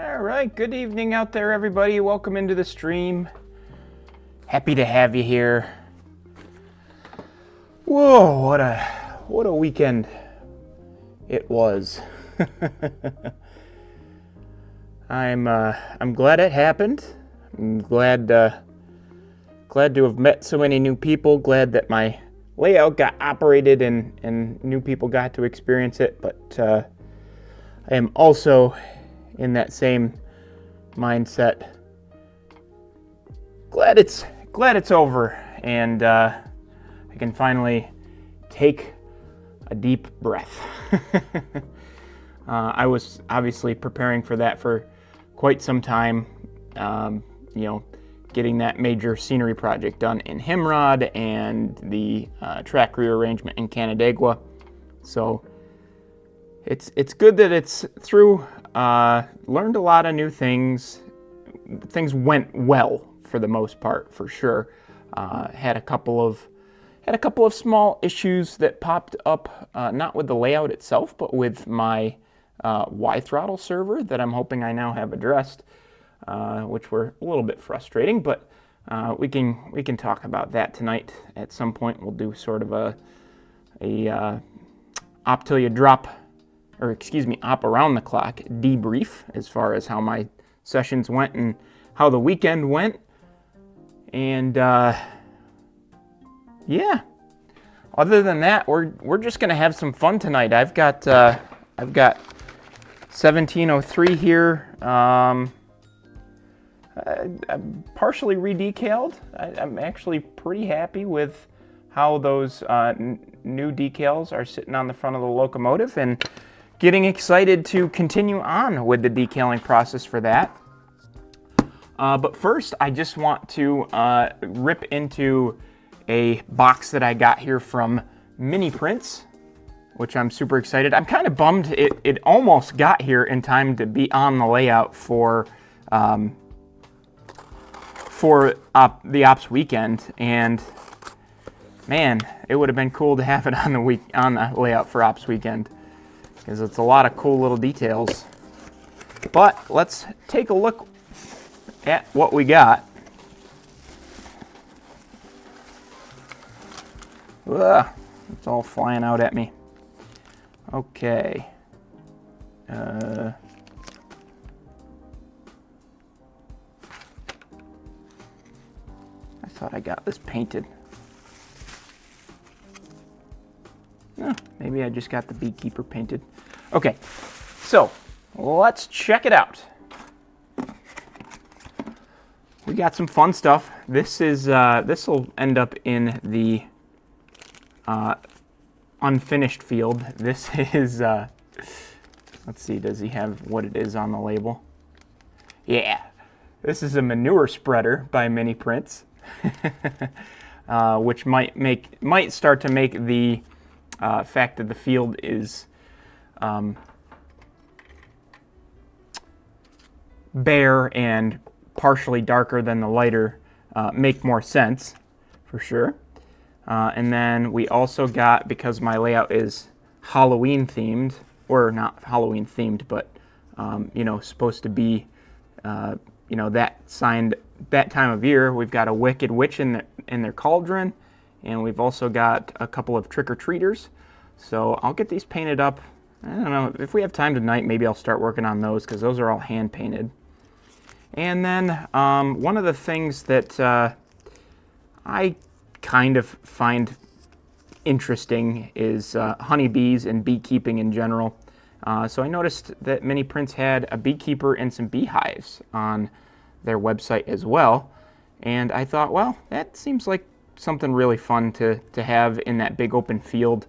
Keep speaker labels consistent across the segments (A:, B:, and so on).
A: All right, good evening out there, everybody. Welcome into the stream. Happy to have you here. Whoa, what a weekend it was. I'm glad it happened. I'm glad to have met so many new people. Glad that my layout got operated and new people got to experience it. But I am also in that same mindset. Glad it's over, and I can finally take a deep breath. I was obviously preparing for that for quite some time. Getting that major scenery project done in Himrod and the track rearrangement in Canandaigua. So it's good that it's through. Learned a lot of new things. Things went well for the most part, for sure. Had a couple of small issues that popped up, not with the layout itself, but with my Y-throttle server that I'm hoping I now have addressed, which were a little bit frustrating. But we can talk about that tonight at some point. We'll do sort of a op till you drop. Op around the clock debrief as far as how my sessions went and how the weekend went. And yeah, other than that, we're just gonna have some fun tonight. I've got 1703 here. I'm partially redecaled. I'm actually pretty happy with how those new decals are sitting on the front of the locomotive, and getting excited to continue on with the decaling process for that. But first, I just want to rip into a box that I got here from Mini Prints, which I'm super excited. I'm kind of bummed it almost got here in time to be on the layout for the ops weekend, and man, it would have been cool to have it on the layout for ops weekend, because it's a lot of cool little details. But let's take a look at what we got. Ugh, it's all flying out at me. Okay. I thought I got this painted. Oh, maybe I just got the beekeeper painted. Okay, so let's check it out. We got some fun stuff. This will end up in the unfinished field. This is let's see, does he have what it is on the label? Yeah, this is a manure spreader by Mini Prints, which might start to make the fact that the field is bare and partially darker than the lighter make more sense, for sure. And then we also got, because my layout is Halloween themed, or not Halloween themed, but supposed to be that time of year, we've got a Wicked Witch in their cauldron. And we've also got a couple of trick-or-treaters. So I'll get these painted up. I don't know, if we have time tonight, maybe I'll start working on those, because those are all hand-painted. And then one of the things that I kind of find interesting is honeybees and beekeeping in general. So I noticed that Mini Prints had a beekeeper and some beehives on their website as well. And I thought, well, that seems like something really fun to have in that big open field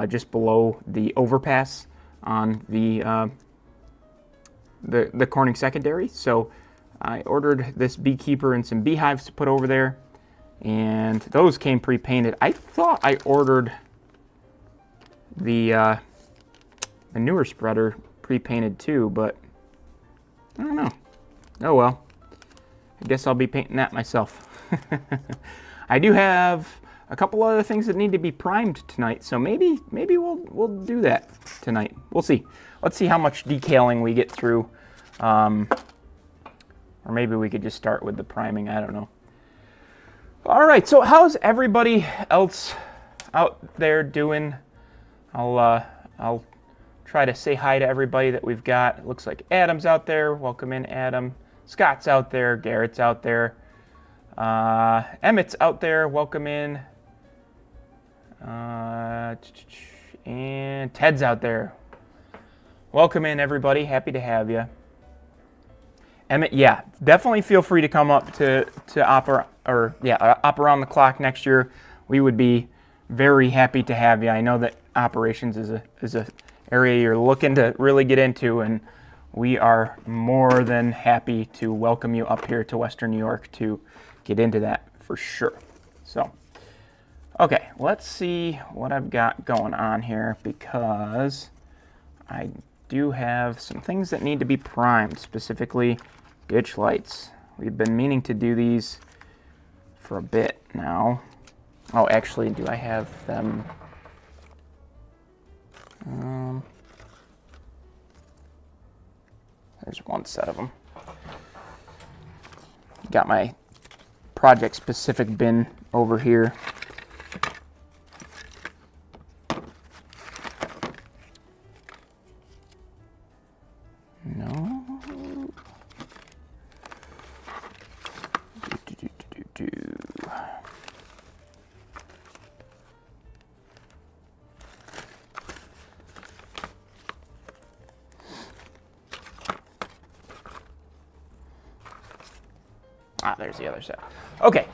A: just below the overpass on the Corning secondary. So I ordered this beekeeper and some beehives to put over there, and those came pre-painted. I thought I ordered the manure spreader pre-painted too, but I don't know. Oh well, I guess I'll be painting that myself. I do have a couple other things that need to be primed tonight, so maybe we'll do that tonight. We'll see. Let's see how much decaling we get through Or maybe we could just start with the priming. I don't know. All right, so how's everybody else out there doing? I'll try to say hi to everybody that we've got. It looks like Adam's out there. Welcome in, Adam. Scott's out there. Garrett's out there. Emmett's out there. Welcome in. And Ted's out there. Welcome in, everybody. Happy to have you. Emmett, yeah, definitely feel free to come up to Op Around the Clock next year. We would be very happy to have you. I know that operations is a area you're looking to really get into, and we are more than happy to welcome you up here to Western New York to get into that for sure. So, okay, let's see what I've got going on here, because I do have some things that need to be primed, specifically ditch lights. We've been meaning to do these for a bit now. Oh, actually, do I have them? There's one set of them. Got my project-specific bin over here. No. There's the other set. Okay,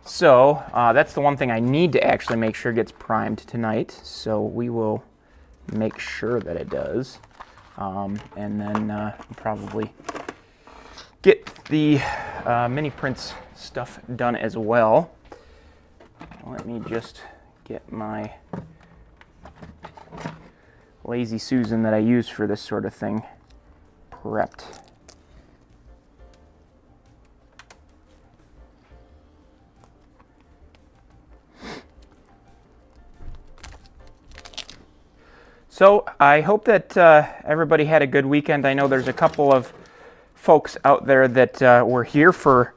A: so that's the one thing I need to actually make sure gets primed tonight. So we will make sure that it does. And then probably get the mini prints stuff done as well. Let me just get my Lazy Susan that I use for this sort of thing prepped. So I hope that everybody had a good weekend. I know there's a couple of folks out there that were here for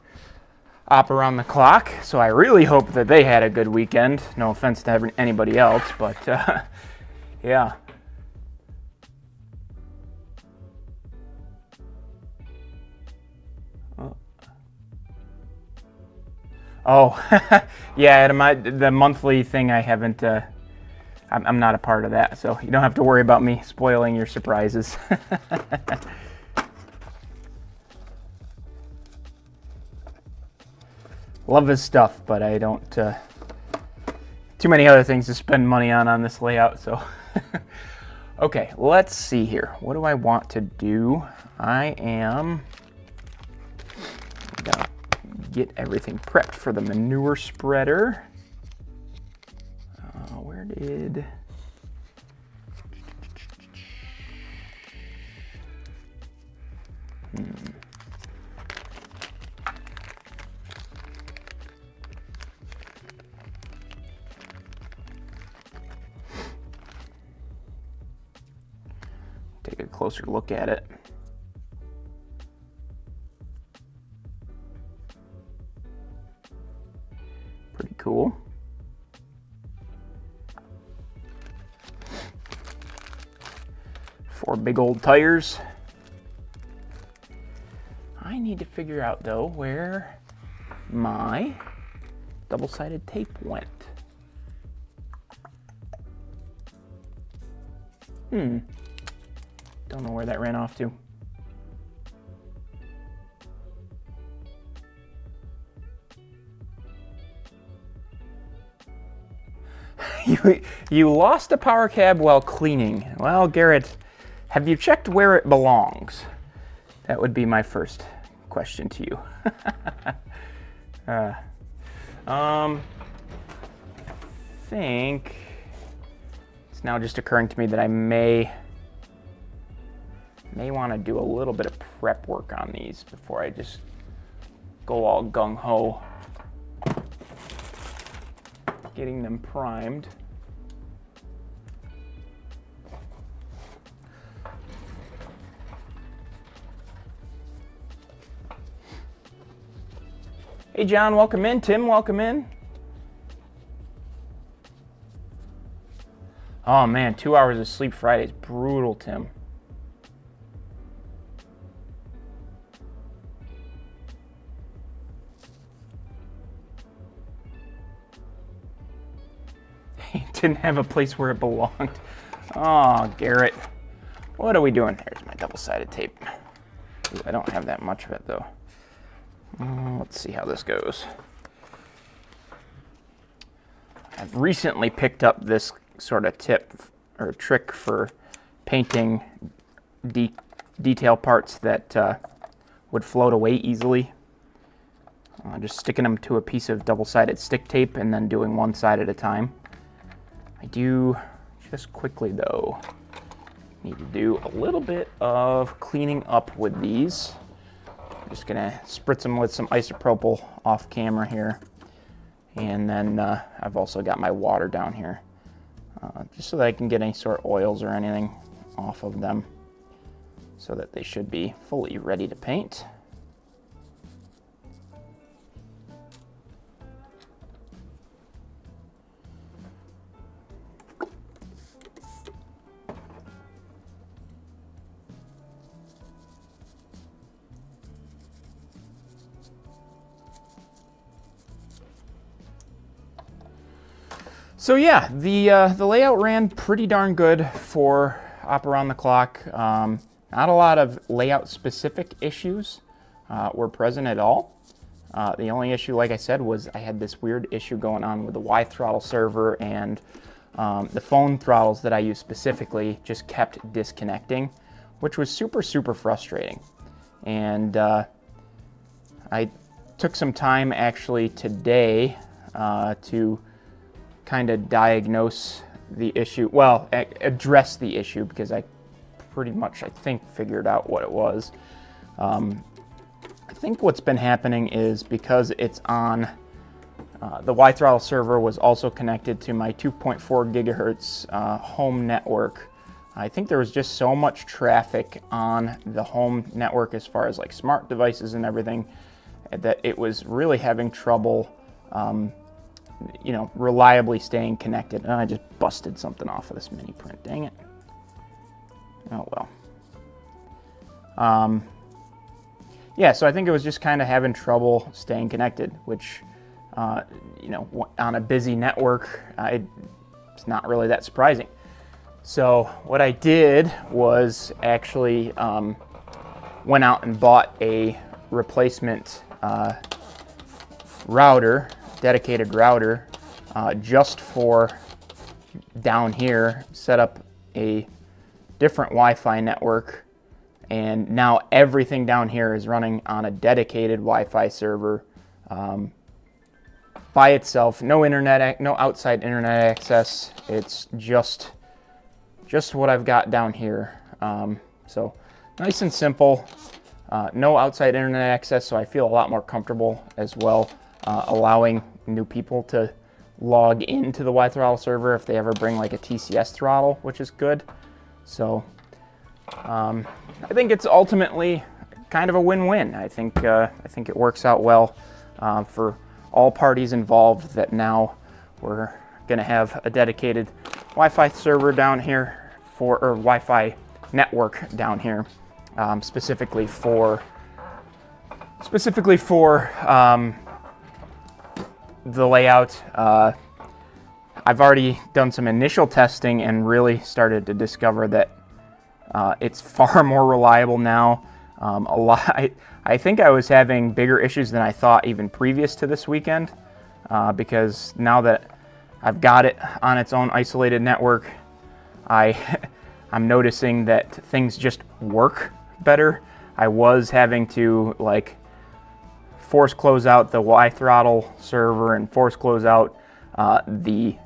A: Op Around the Clock, so I really hope that they had a good weekend. No offense to anybody else, but yeah. Oh, yeah, the monthly thing I haven't... I'm not a part of that, so you don't have to worry about me spoiling your surprises. Love his stuff, but I don't... too many other things to spend money on this layout, so... Okay, let's see here. What do I want to do? I am gonna get everything prepped for the manure spreader. Where did... Take a closer look at it. Pretty cool. Four big old tires. I need to figure out though where my double-sided tape went. Don't know where that ran off to. You lost a power cab while cleaning. Well, Garrett, have you checked where it belongs? That would be my first question to you. I think it's now just occurring to me that I may want to do a little bit of prep work on these before I just go all gung-ho getting them primed. Hey, John, welcome in. Tim, welcome in. Oh, man, 2 hours of sleep Friday is brutal, Tim. He didn't have a place where it belonged. Oh, Garrett. What are we doing? There's my double-sided tape. Ooh, I don't have that much of it, though. Let's see how this goes. I've recently picked up this sort of tip or trick for painting detail parts that would float away easily. Just sticking them to a piece of double-sided stick tape and then doing one side at a time. I do, just quickly though, need to do a little bit of cleaning up with these. I'm just gonna spritz them with some isopropyl off camera here. And then I've also got my water down here, just so that I can get any sort of oils or anything off of them, so that they should be fully ready to paint. So yeah, the layout ran pretty darn good for Op Around the Clock. Not a lot of layout specific issues were present at all. The only issue, like I said, was I had this weird issue going on with the Y throttle server, and the phone throttles that I use specifically just kept disconnecting, which was super frustrating. And I took some time actually today to kind of diagnose the issue, well, address the issue, because I pretty much, I think, figured out what it was. I think what's been happening is because it's on, the Y throttle server was also connected to my 2.4 gigahertz home network. I think there was just so much traffic on the home network as far as like smart devices and everything that it was really having trouble you know, reliably staying connected. I just busted something off of this mini print, dang it. Oh well. Yeah, so I think it was just kind of having trouble staying connected, which, you know, on a busy network, it's not really that surprising. So what I did was actually went out and bought a replacement router, dedicated router, just for down here, set up a different Wi-Fi network, and now everything down here is running on a dedicated Wi-Fi server by itself. No internet, no outside internet access. It's just what I've got down here. So nice and simple. No outside internet access, so I feel a lot more comfortable as well, allowing new people to log into the Y throttle server if they ever bring like a TCS throttle, which is good. So I think it's ultimately kind of a win-win. I think it works out well for all parties involved, that now we're going to have a dedicated Wi-Fi server down here or Wi-Fi network down here, specifically for the layout. I've already done some initial testing and really started to discover that it's far more reliable now. I think I was having bigger issues than I thought even previous to this weekend, because now that I've got it on its own isolated network, I'm noticing that things just work better. I was having to like force close out the Y throttle server and force close out the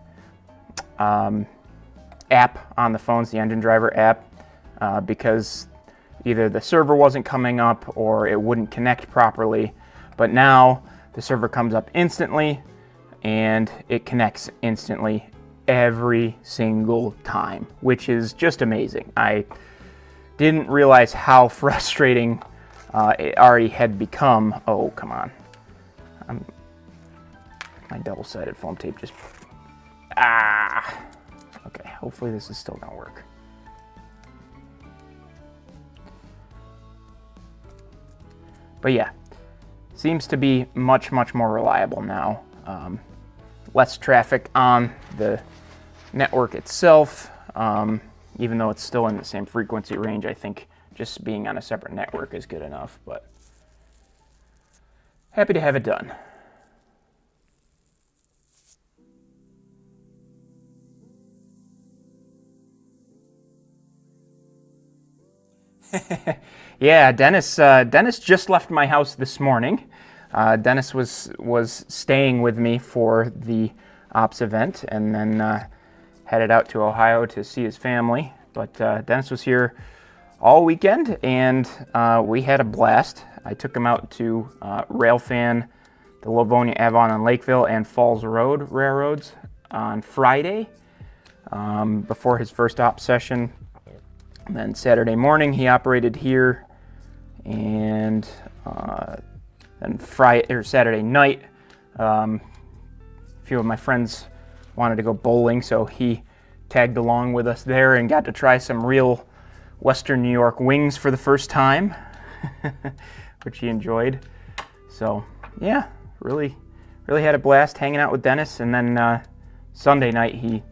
A: app on the phones, the engine driver app, because either the server wasn't coming up or it wouldn't connect properly. But now the server comes up instantly and it connects instantly every single time, which is just amazing. I didn't realize how frustrating it already had become. Oh, come on. My double-sided foam tape just... Okay, hopefully this is still gonna work. But yeah, seems to be much more reliable now. Less traffic on the network itself, even though it's still in the same frequency range. I think just being on a separate network is good enough, but happy to have it done. Yeah, Dennis just left my house this morning. Dennis was staying with me for the ops event, and then headed out to Ohio to see his family. But Dennis was here all weekend, and we had a blast. I took him out to Railfan, the Livonia, Avon, and Lakeville, and Falls Road railroads on Friday before his first op session. And then Saturday morning he operated here, and then Saturday night, a few of my friends wanted to go bowling, so he tagged along with us there and got to try some real Western New York wings for the first time, which he enjoyed. So yeah, really had a blast hanging out with Dennis. And then Sunday night he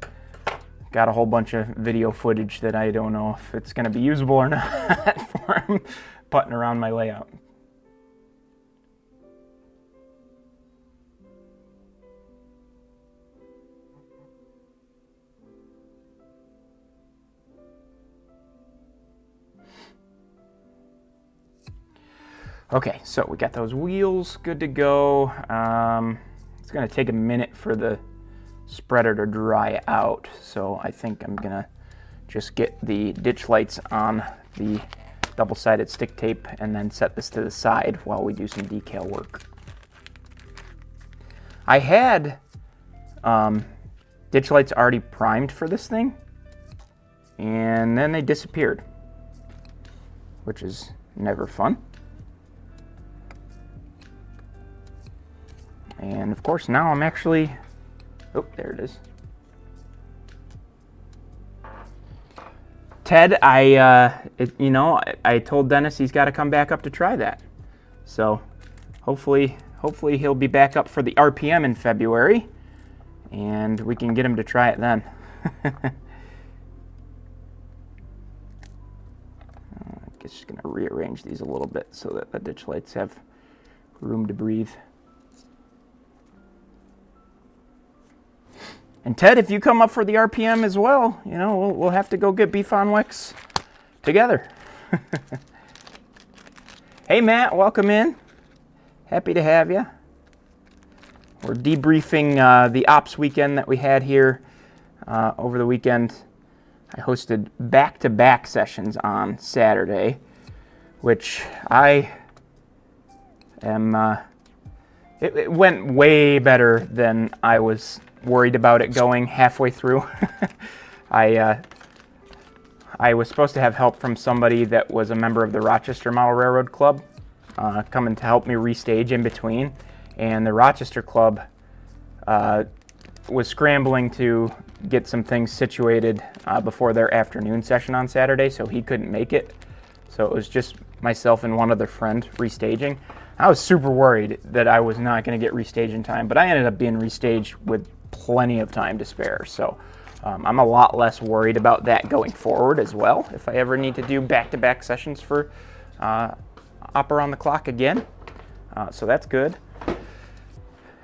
A: got a whole bunch of video footage that I don't know if it's going to be usable or not for him putting around my layout. Okay, so we got those wheels good to go. It's going to take a minute for the spreader to dry out, so I think I'm gonna just get the ditch lights on the double-sided stick tape and then set this to the side while we do some decal work. I had ditch lights already primed for this thing, and then they disappeared, which is never fun. And of course now I'm actually... Oh, there it is. Ted, I told Dennis he's got to come back up to try that. So hopefully he'll be back up for the RPM in February, and we can get him to try it then. I'm just going to rearrange these a little bit so that the ditch lights have room to breathe. And Ted, if you come up for the RPM as well, we'll have to go get beef on Wicks together. Hey Matt, welcome in. Happy to have you. We're debriefing the ops weekend that we had here over the weekend. I hosted back-to-back sessions on Saturday, which I am... It went way better than I was worried about it going halfway through. I was supposed to have help from somebody that was a member of the Rochester Model Railroad Club coming to help me restage in between, and the Rochester Club was scrambling to get some things situated before their afternoon session on Saturday, so he couldn't make it. So it was just myself and one other friend restaging. I was super worried that I was not going to get restaged in time, but I ended up being restaged with plenty of time to spare. So I'm a lot less worried about that going forward as well, if I ever need to do back-to-back sessions for up around the clock again. So that's good.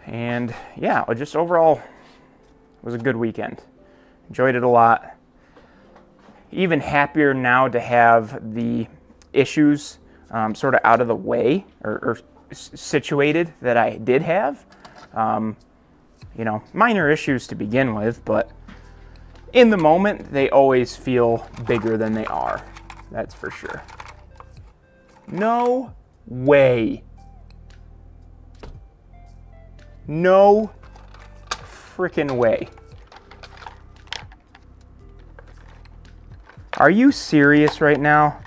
A: And yeah, just overall, it was a good weekend. Enjoyed it a lot. Even happier now to have the issues sort of out of the way or situated that I did have. Minor issues to begin with, but in the moment, they always feel bigger than they are. That's for sure. No way. No frickin' way. Are you serious right now?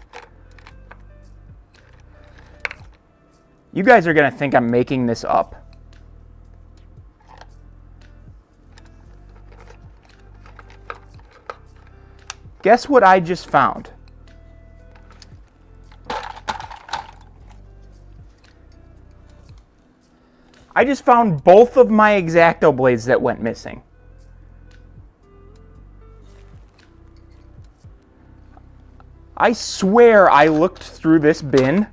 A: You guys are gonna think I'm making this up. Guess what I just found? I just found both of my X-Acto blades that went missing. I swear I looked through this bin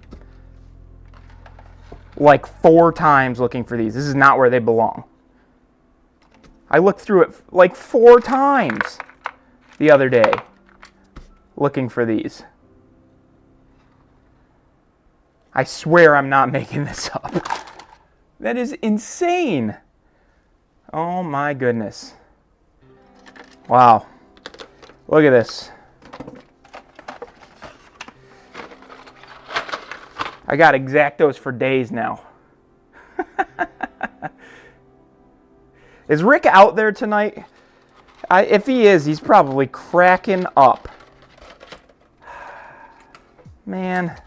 A: like 4 times looking for these. This is not where they belong. I looked through it like 4 times the other day looking for these. I swear I'm not making this up. That is insane. Oh my goodness. Wow. Look at this. I got X-Actos for days now. Is Rick out there tonight? If he is, he's probably cracking up. Man.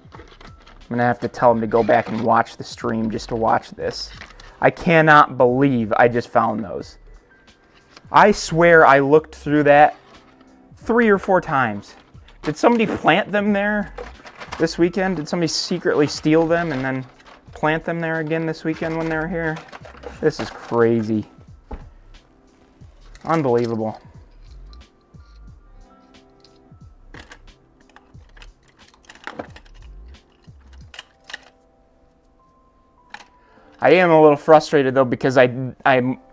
A: I'm going to have to tell him to go back and watch the stream just to watch this. I cannot believe I just found those. I swear I looked through that 3 or 4 times. Did somebody plant them there this weekend? Did somebody secretly steal them and then plant them there again this weekend when they were here? This is crazy. Unbelievable. I am a little frustrated though because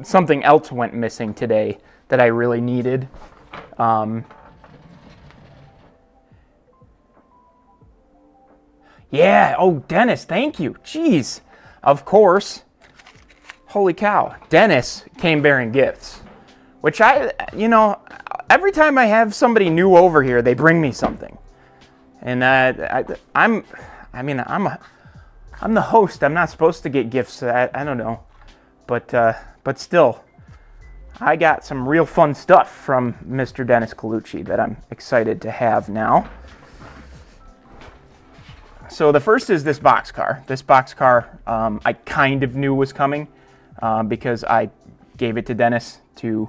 A: something else went missing today that I really needed. Yeah, oh Dennis, thank you. Jeez, of course. Holy cow, Dennis came bearing gifts, which every time I have somebody new over here, they bring me something, and I'm the host. I'm not supposed to get gifts. I don't know. But still, I got some real fun stuff from Mr. Dennis Colucci that I'm excited to have now. So the first is this boxcar. This boxcar I kind of knew was coming because I gave it to Dennis to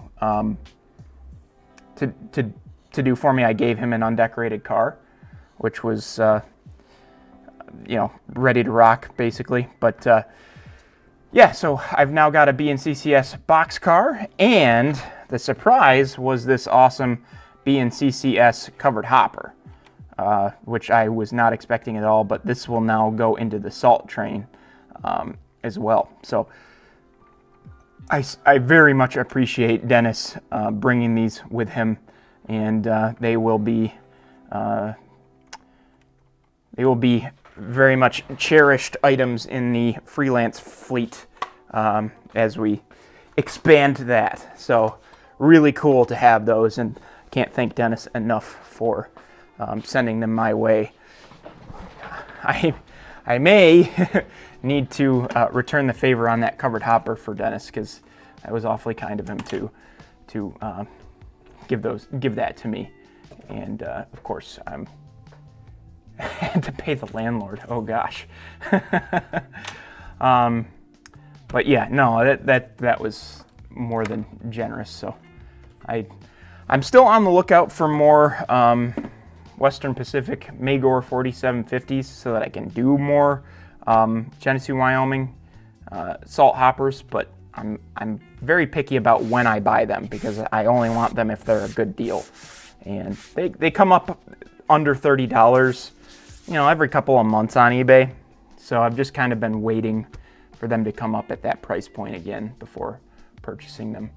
A: do for me. I gave him an undecorated car, which was ready to rock, basically. But yeah, so I've now got a B&CCS boxcar, and the surprise was this awesome B&CCS covered hopper, which I was not expecting at all, but this will now go into the salt train as well. So I very much appreciate Dennis bringing these with him, and they will be very much cherished items in the freelance fleet as we expand that. So really cool to have those, and can't thank Dennis enough for sending them my way. I may need to return the favor on that covered hopper for Dennis, because that was awfully kind of him to give that to me. And of course I had to pay the landlord. Oh gosh. But yeah, no, that was more than generous. So I'm still on the lookout for more Western Pacific Magor 4750s so that I can do more Genesee, Wyoming salt hoppers, but I'm very picky about when I buy them, because I only want them if they're a good deal. And they come up under $30, every couple of months on eBay. So I've just kind of been waiting for them to come up at that price point again before purchasing them.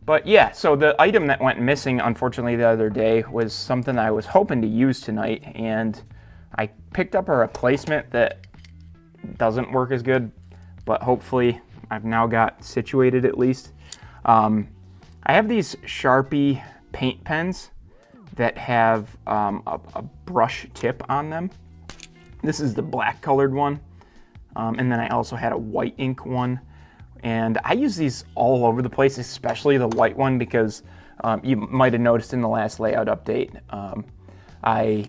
A: But yeah, so the item that went missing, unfortunately, the other day was something I was hoping to use tonight, and I picked up a replacement that doesn't work as good, but hopefully I've now got situated at least. I have these Sharpie paint pens that have a brush tip on them. This is the black colored one, and then I also had a white ink one. And I use these all over the place, especially the white one, because you might have noticed in the last layout update, I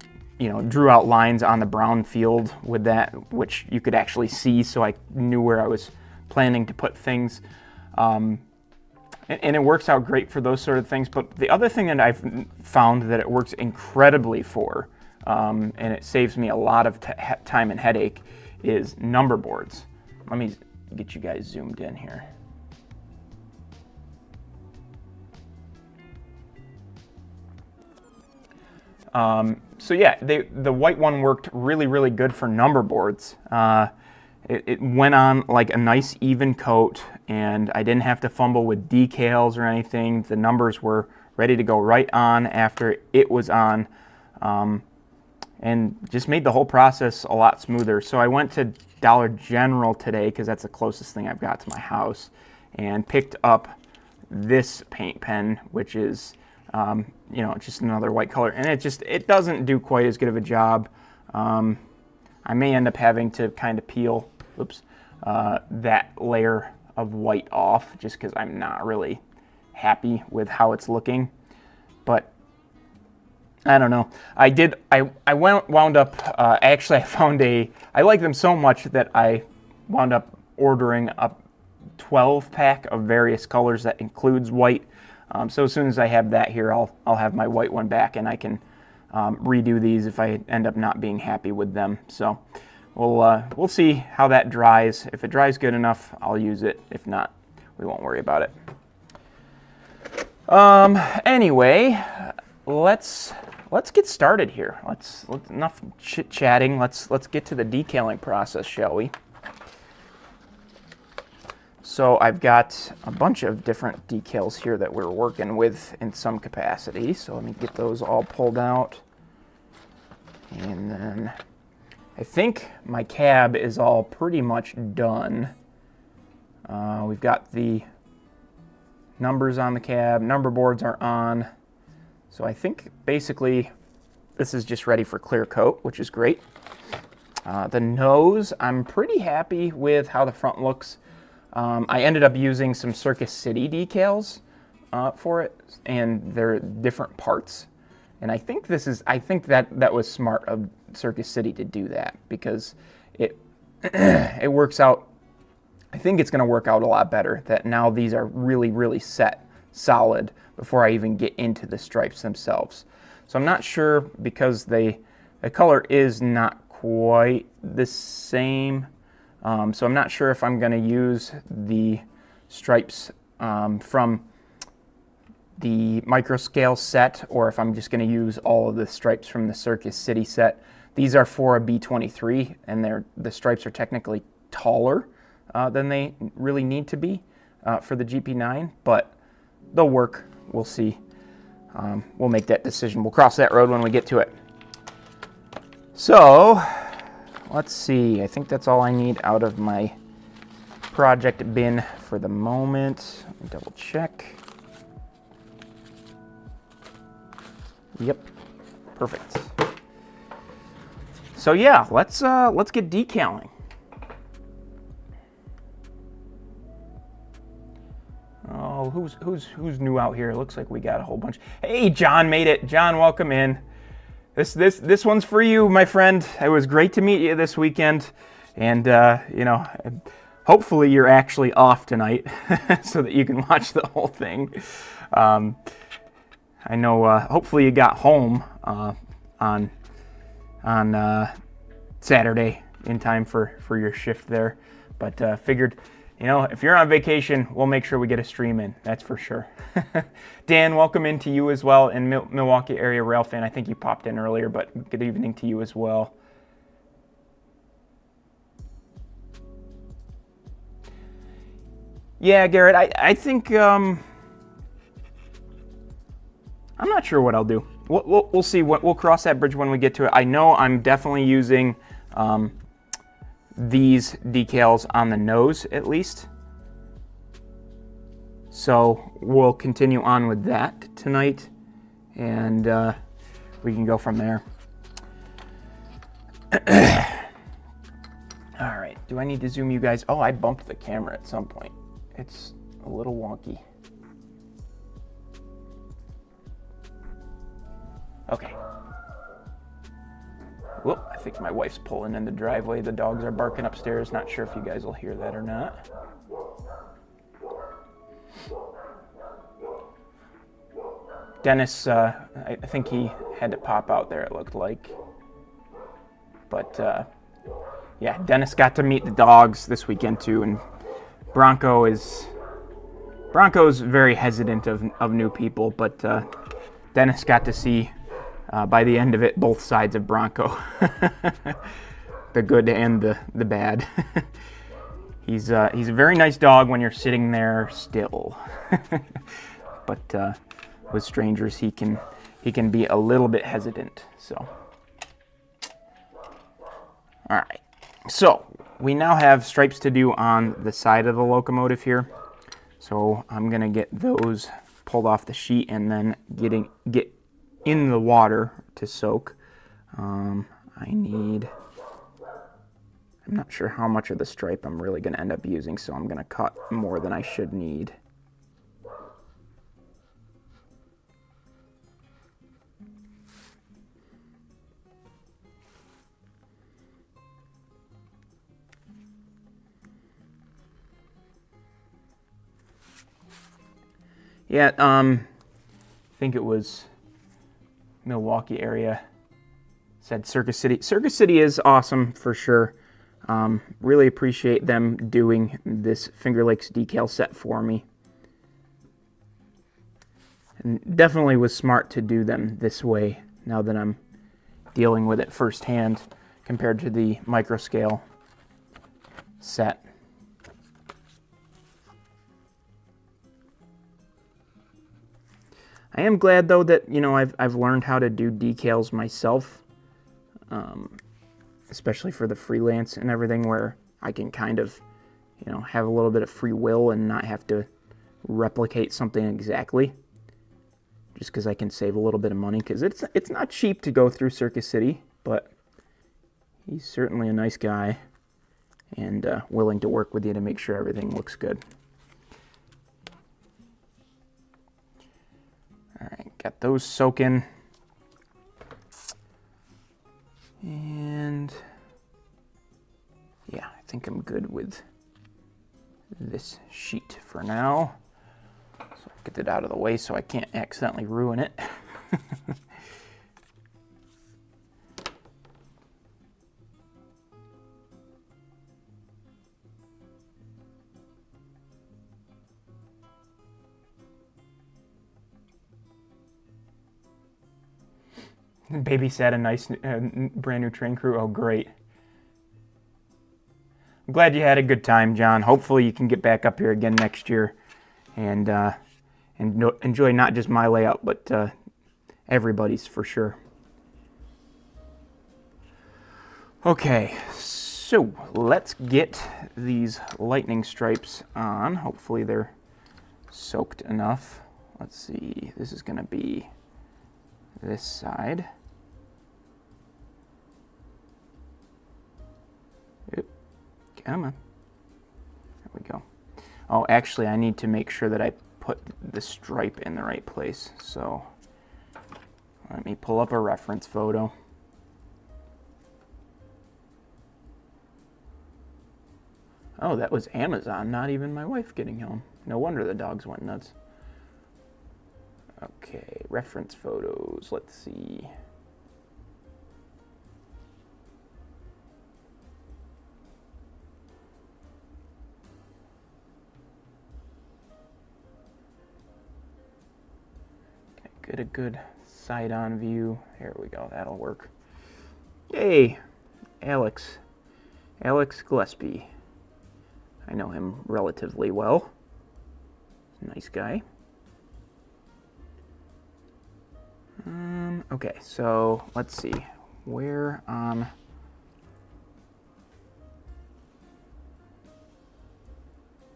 A: drew out lines on the brown field with that, which you could actually see, so I knew where I was planning to put things. and it works out great for those sort of things. But the other thing that I've found that it works incredibly for, and it saves me a lot of time and headache, is number boards. Let me get you guys zoomed in here. So yeah, the white one worked really, really good for number boards. It went on like a nice even coat, and I didn't have to fumble with decals or anything. The numbers were ready to go right on after it was on, and just made the whole process a lot smoother. So I went to Dollar General today, because that's the closest thing I've got to my house, and picked up this paint pen, which is you know, just another white color, and it doesn't do quite as good of a job. I may end up having to kind of peel, that layer of white off, just because I'm not really happy with how it's looking. But I don't know. I wound up actually I found I like them so much that I wound up ordering a 12-pack of various colors that includes white. So as soon as I have that here, I'll have my white one back, and I can redo these if I end up not being happy with them. So we'll see how that dries. If it dries good enough, I'll use it. If not, we won't worry about it. Anyway, let's get started here. Let's enough chit-chatting. Let's get to the decaling process, shall we? So I've got a bunch of different decals here that we're working with in some capacity. So let me get those all pulled out. And then I think my cab is all pretty much done. We've got the numbers on the cab, number boards are on. So I think basically this is just ready for clear coat, which is great. The nose, I'm pretty happy with how the front looks. I ended up using some Circus City decals for it, and they're different parts. And I think that was smart of Circus City to do that, because it it works out. I think it's going to work out a lot better that now these are really, really set solid before I even get into the stripes themselves. So I'm not sure, because the color is not quite the same. So I'm not sure if I'm going to use the stripes from the micro scale set, or if I'm just going to use all of the stripes from the Circus City set. These are for a B23, and the stripes are technically taller than they really need to be for the GP9, but they'll work. We'll see. We'll make that decision. We'll cross that road when we get to it. So let's see, I think that's all I need out of my project bin for the moment. Let me double check. Yep, perfect. So yeah, let's get decaling. Oh, who's new out here? It looks like we got a whole bunch. Hey, John made it. John, welcome in. This one's for you, my friend. It was great to meet you this weekend, and you know, hopefully you're actually off tonight, so that you can watch the whole thing. I know. Hopefully you got home on Saturday in time for your shift there, but figured, you know, if you're on vacation, we'll make sure we get a stream in. That's for sure. Dan, welcome in to you as well, in Milwaukee area rail fan. I think you popped in earlier, but good evening to you as well. Yeah, Garrett, I think I'm not sure what I'll do. We'll see. We'll cross that bridge when we get to it. I know I'm definitely using these decals on the nose at least. So we'll continue on with that tonight, and we can go from there. All right, do I need to zoom you guys? Oh, I bumped the camera at some point. It's a little wonky. Okay. Whoop, I think my wife's pulling in the driveway. The dogs are barking upstairs. Not sure if you guys will hear that or not. Dennis, I think he had to pop out there, it looked like. But yeah, Dennis got to meet the dogs this weekend too, and Bronco's very hesitant of new people, but Dennis got to see by the end of it both sides of Bronco, the good and the bad. He's a very nice dog when you're sitting there still, but with strangers he can be a little bit hesitant. So, all right. So we now have stripes to do on the side of the locomotive here. So I'm gonna get those pulled off the sheet and then get in the water to soak. I'm not sure how much of the stripe I'm really gonna end up using, so I'm gonna cut more than I should need. Yeah, I think it was Milwaukee area. Said Circus City. Circus City is awesome for sure. Really appreciate them doing this Finger Lakes decal set for me. And definitely was smart to do them this way now that I'm dealing with it firsthand compared to the micro scale set. I am glad though that, you know, I've learned how to do decals myself, especially for the freelance and everything, where I can kind of, you know, have a little bit of free will and not have to replicate something exactly, just because I can save a little bit of money, because it's not cheap to go through Circus City, but he's certainly a nice guy and willing to work with you to make sure everything looks good. All right, got those soaking. And yeah, I think I'm good with this sheet for now. So I'll get it out of the way so I can't accidentally ruin it. Babysat a nice brand new train crew. Oh, great. I'm glad you had a good time, John. Hopefully you can get back up here again next year and enjoy not just my layout, but everybody's for sure. Okay, so let's get these lightning stripes on. Hopefully they're soaked enough. Let's see, this is going to be this side. Come on. There we go. Oh, actually, I need to make sure that I put the stripe in the right place. So let me pull up a reference photo. Oh, that was Amazon, not even my wife getting home. No wonder the dogs went nuts. Okay, reference photos. Let's see. Get a good side-on view. Here we go. That'll work. Yay, Alex Gillespie. I know him relatively well. Nice guy. Okay, so let's see. Where on...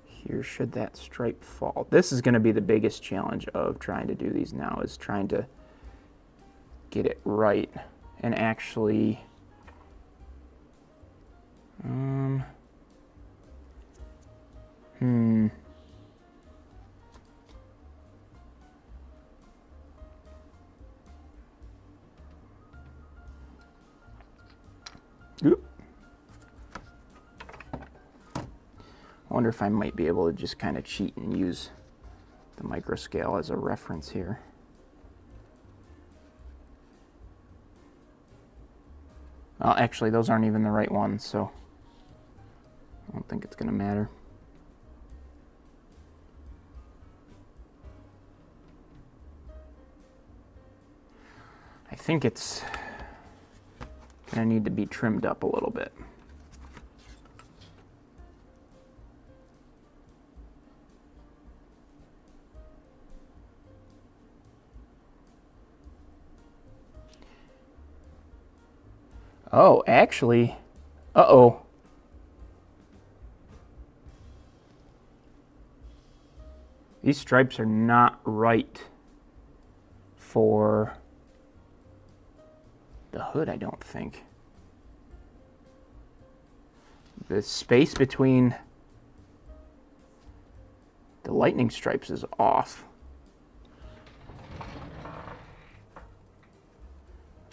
A: Here should that stripe fall. This is going to be the biggest challenge of trying to do these now, is trying to get it right and actually Oop. I wonder if I might be able to just kind of cheat and use the micro scale as a reference here. Well, actually, those aren't even the right ones, so I don't think it's going to matter. I think it's going to need to be trimmed up a little bit. Oh, actually, uh-oh. These stripes are not right for the hood, I don't think. The space between the lightning stripes is off.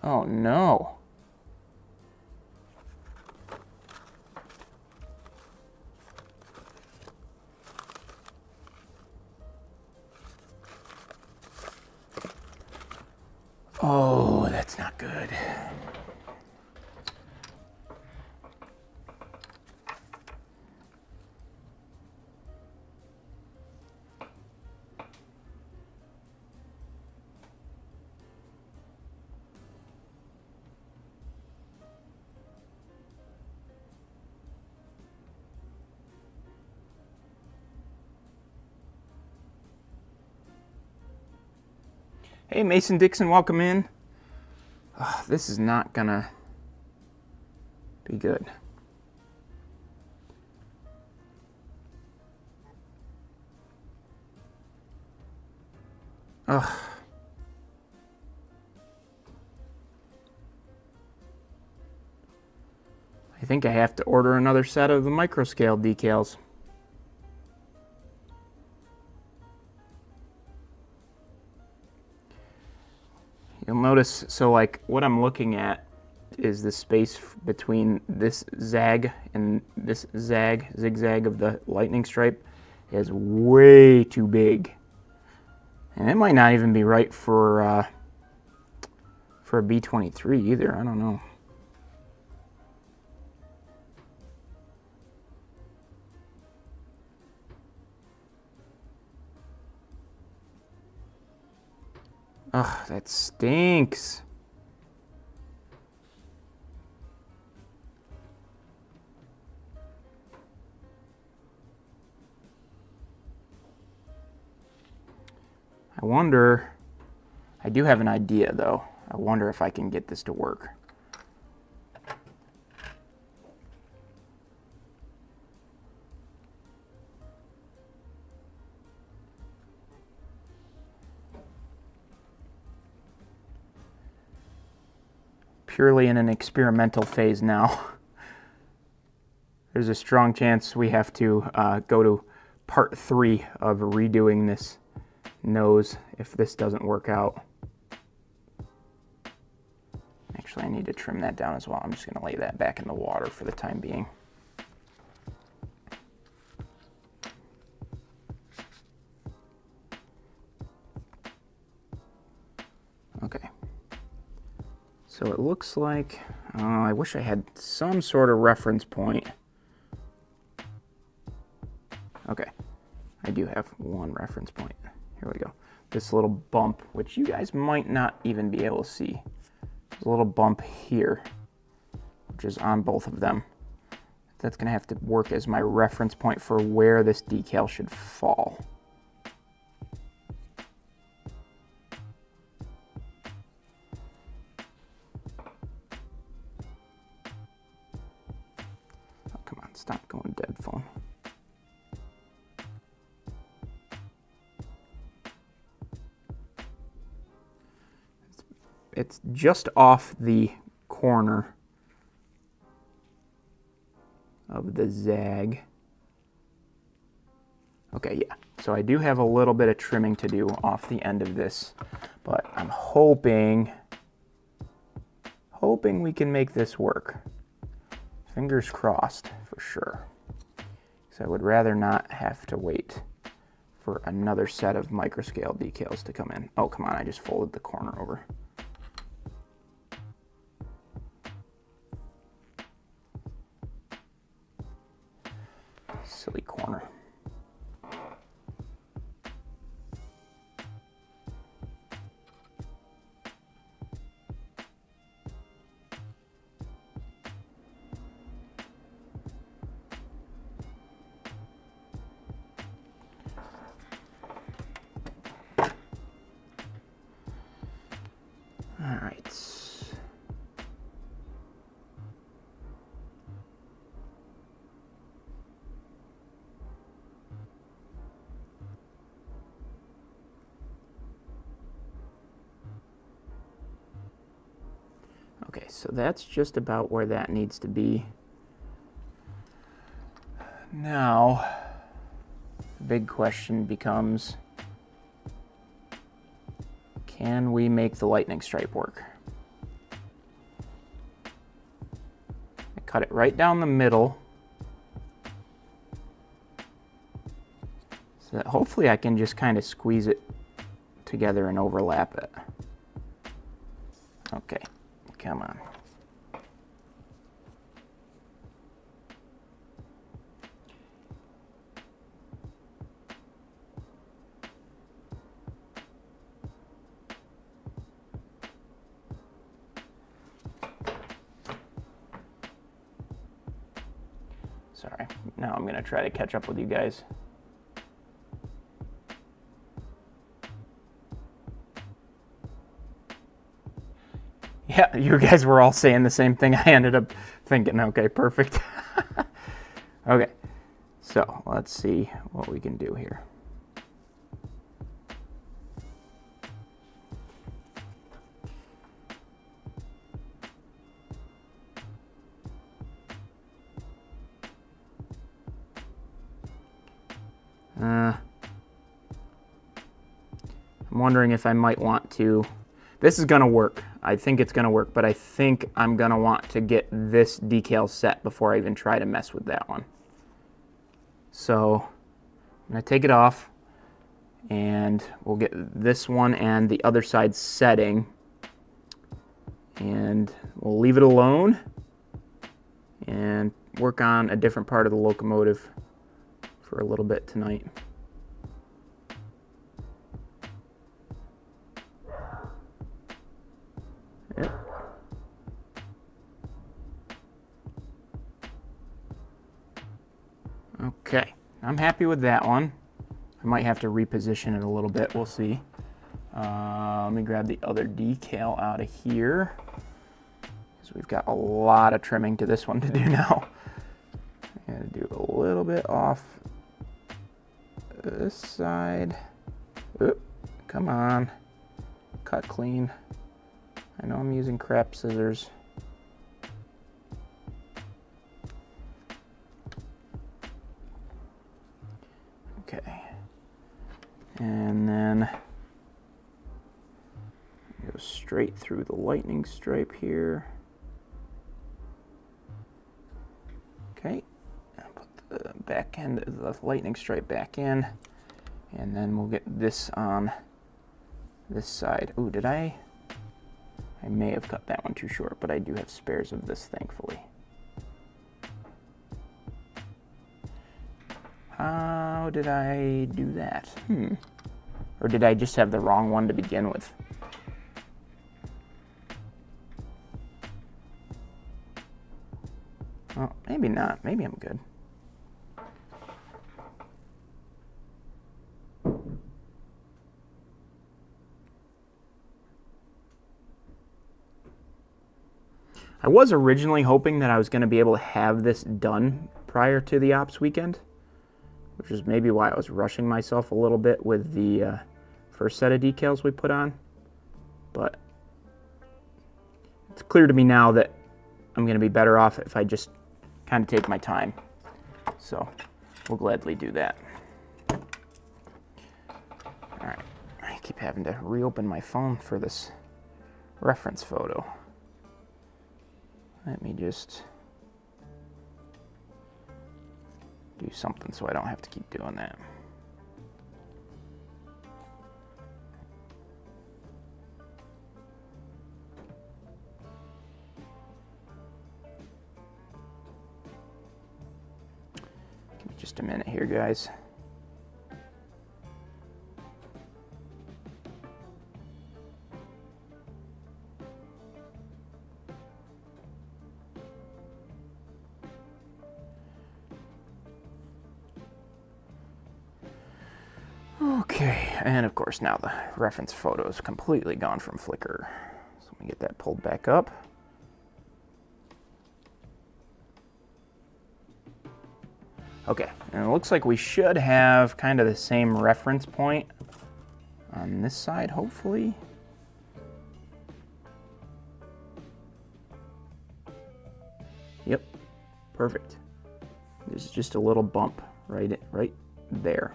A: Oh no. Oh, that's not good. Hey, Mason Dixon, welcome in. Oh, this is not gonna be good. Ugh. I think I have to order another set of the microscale decals. You'll notice, so like what I'm looking at is the space between this zag and this zigzag of the lightning stripe is way too big. And it might not even be right for a B23 either, I don't know. Ugh, that stinks. I wonder, I do have an idea though. I wonder if I can get this to work. Purely in an experimental phase now. There's a strong chance we have to go to part 3 of redoing this nose if this doesn't work out. Actually, I need to trim that down as well. I'm just going to lay that back in the water for the time being. Okay. So it looks like, I wish I had some sort of reference point. Okay, I do have one reference point. Here we go. This little bump, which you guys might not even be able to see. There's a little bump here, which is on both of them. That's gonna have to work as my reference point for where this decal should fall. Oh, come on, stop going dead phone. It's just off the corner of the zag. Okay, yeah. So I do have a little bit of trimming to do off the end of this, but I'm hoping we can make this work. Fingers crossed for sure. So I would rather not have to wait for another set of microscale decals to come in. Oh, come on, I just folded the corner over. Silly corner. All right. Okay, so that's just about where that needs to be. Now, the big question becomes, can we make the lightning stripe work? I cut it right down the middle, so that hopefully I can just kind of squeeze it together and overlap it. Okay, come on. Sorry, now I'm going to try to catch up with you guys. Yeah, you guys were all saying the same thing. I ended up thinking, okay, perfect. Okay, so let's see what we can do here. I'm wondering if I might want to, this is gonna work. I think it's gonna work, but I think I'm gonna want to get this decal set before I even try to mess with that one. So I'm gonna take it off and we'll get this one and the other side setting, and we'll leave it alone and work on a different part of the locomotive for a little bit tonight. Yep. Okay, I'm happy with that one. I might have to reposition it a little bit, we'll see. Let me grab the other decal out of here, because we've got a lot of trimming to this one to do now. I gotta do a little bit off this side. Oop, come on, cut clean. I know I'm using crap scissors. Okay, and then go straight through the lightning stripe here. Okay, put the back end of the lightning stripe back in, and then we'll get this on this side. Ooh, did I may have cut that one too short, but I do have spares of this, thankfully. How did I do that? Or did I just have the wrong one to begin with? Well, maybe not. Maybe I'm good. I was originally hoping that I was going to be able to have this done prior to the ops weekend, which is maybe why I was rushing myself a little bit with the first set of decals we put on. But it's clear to me now that I'm going to be better off if I just kind of take my time. So we'll gladly do that. All right, I keep having to reopen my phone for this reference photo. Let me just do something so I don't have to keep doing that. Give me Just a minute here, guys. Okay, and of course now the reference photo is completely gone from Flickr. So let me get that pulled back up. Okay, and it looks like we should have kind of the same reference point on this side, hopefully. Yep, perfect. There's just a little bump right there.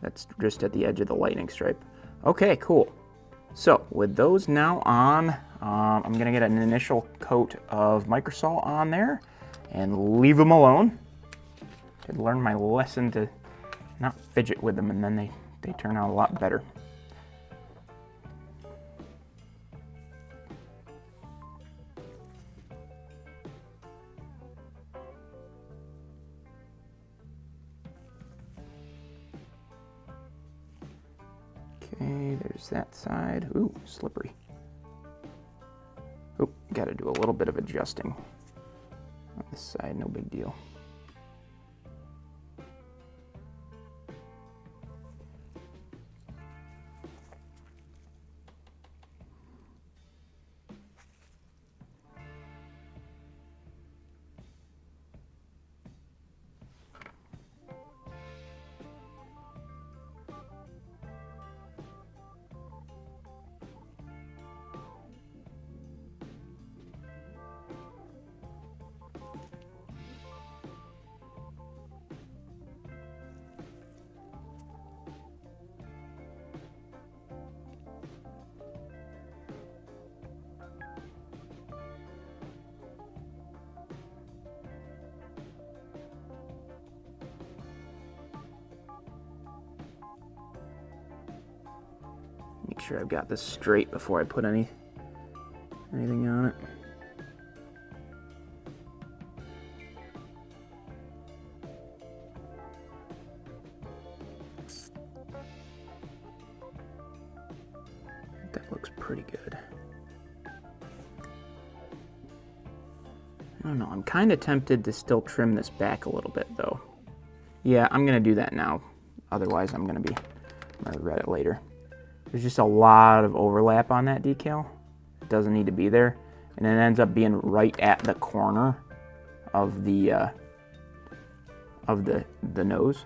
A: That's just at the edge of the lightning stripe. Okay, cool. So with those now on, I'm gonna get an initial coat of microsol on there and leave them alone. I'd learn my lesson to not fidget with them, and then they turn out a lot better. Okay, there's that side. Ooh, slippery. Ooh, gotta do a little bit of adjusting on this side, no big deal. Make sure I've got this straight before I put anything on it. That looks pretty good. I don't know, I'm kind of tempted to still trim this back a little bit though. Yeah, I'm gonna do that now. Otherwise I'm gonna regret it later. There's just a lot of overlap on that decal. It doesn't need to be there. And it ends up being right at the corner of the nose.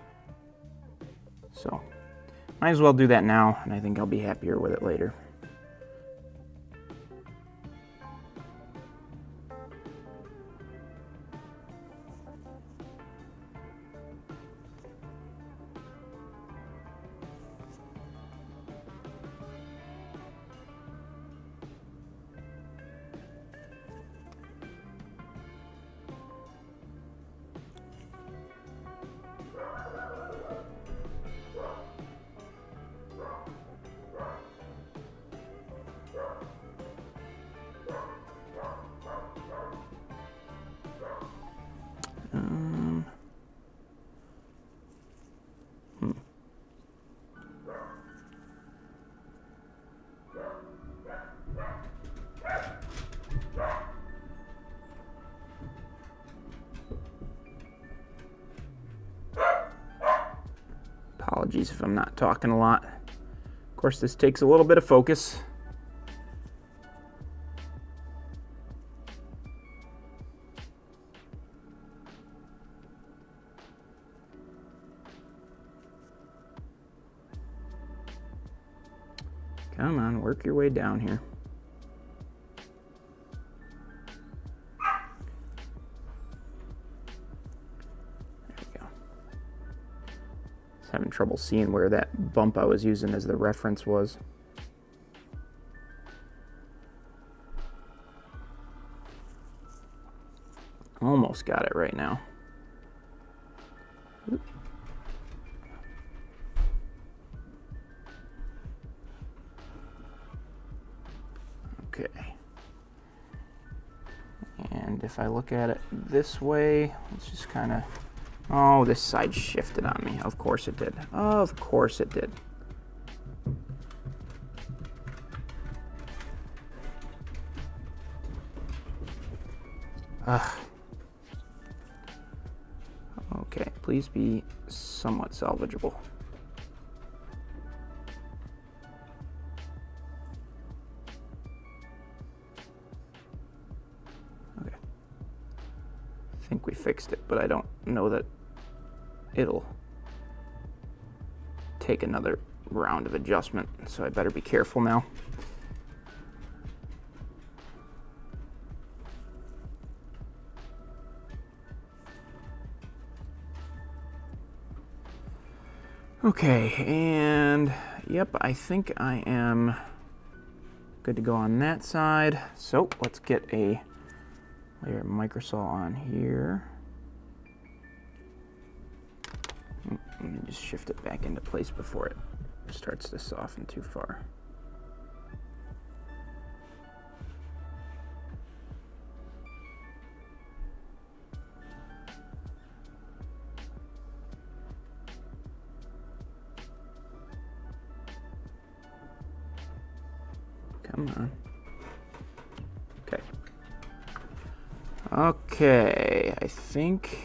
A: So might as well do that now, and I think I'll be happier with it later. Apologies if I'm not talking a lot. Of course, this takes a little bit of focus. Come on, work your way down here. Having trouble seeing where that bump I was using as the reference was. Almost got it right now. Okay. And if I look at it this way, let's just kind of Oh, this side shifted on me. Of course it did. Of course it did. Ugh. Okay, please be somewhat salvageable. Okay. I think we fixed it, but I don't know that it'll take another round of adjustment, so I better be careful now. Okay, and yep, I think I am good to go on that side. So let's get a layer of microsol on here. Let me just shift it back into place before it starts to soften too far. Come on. Okay. Okay, I think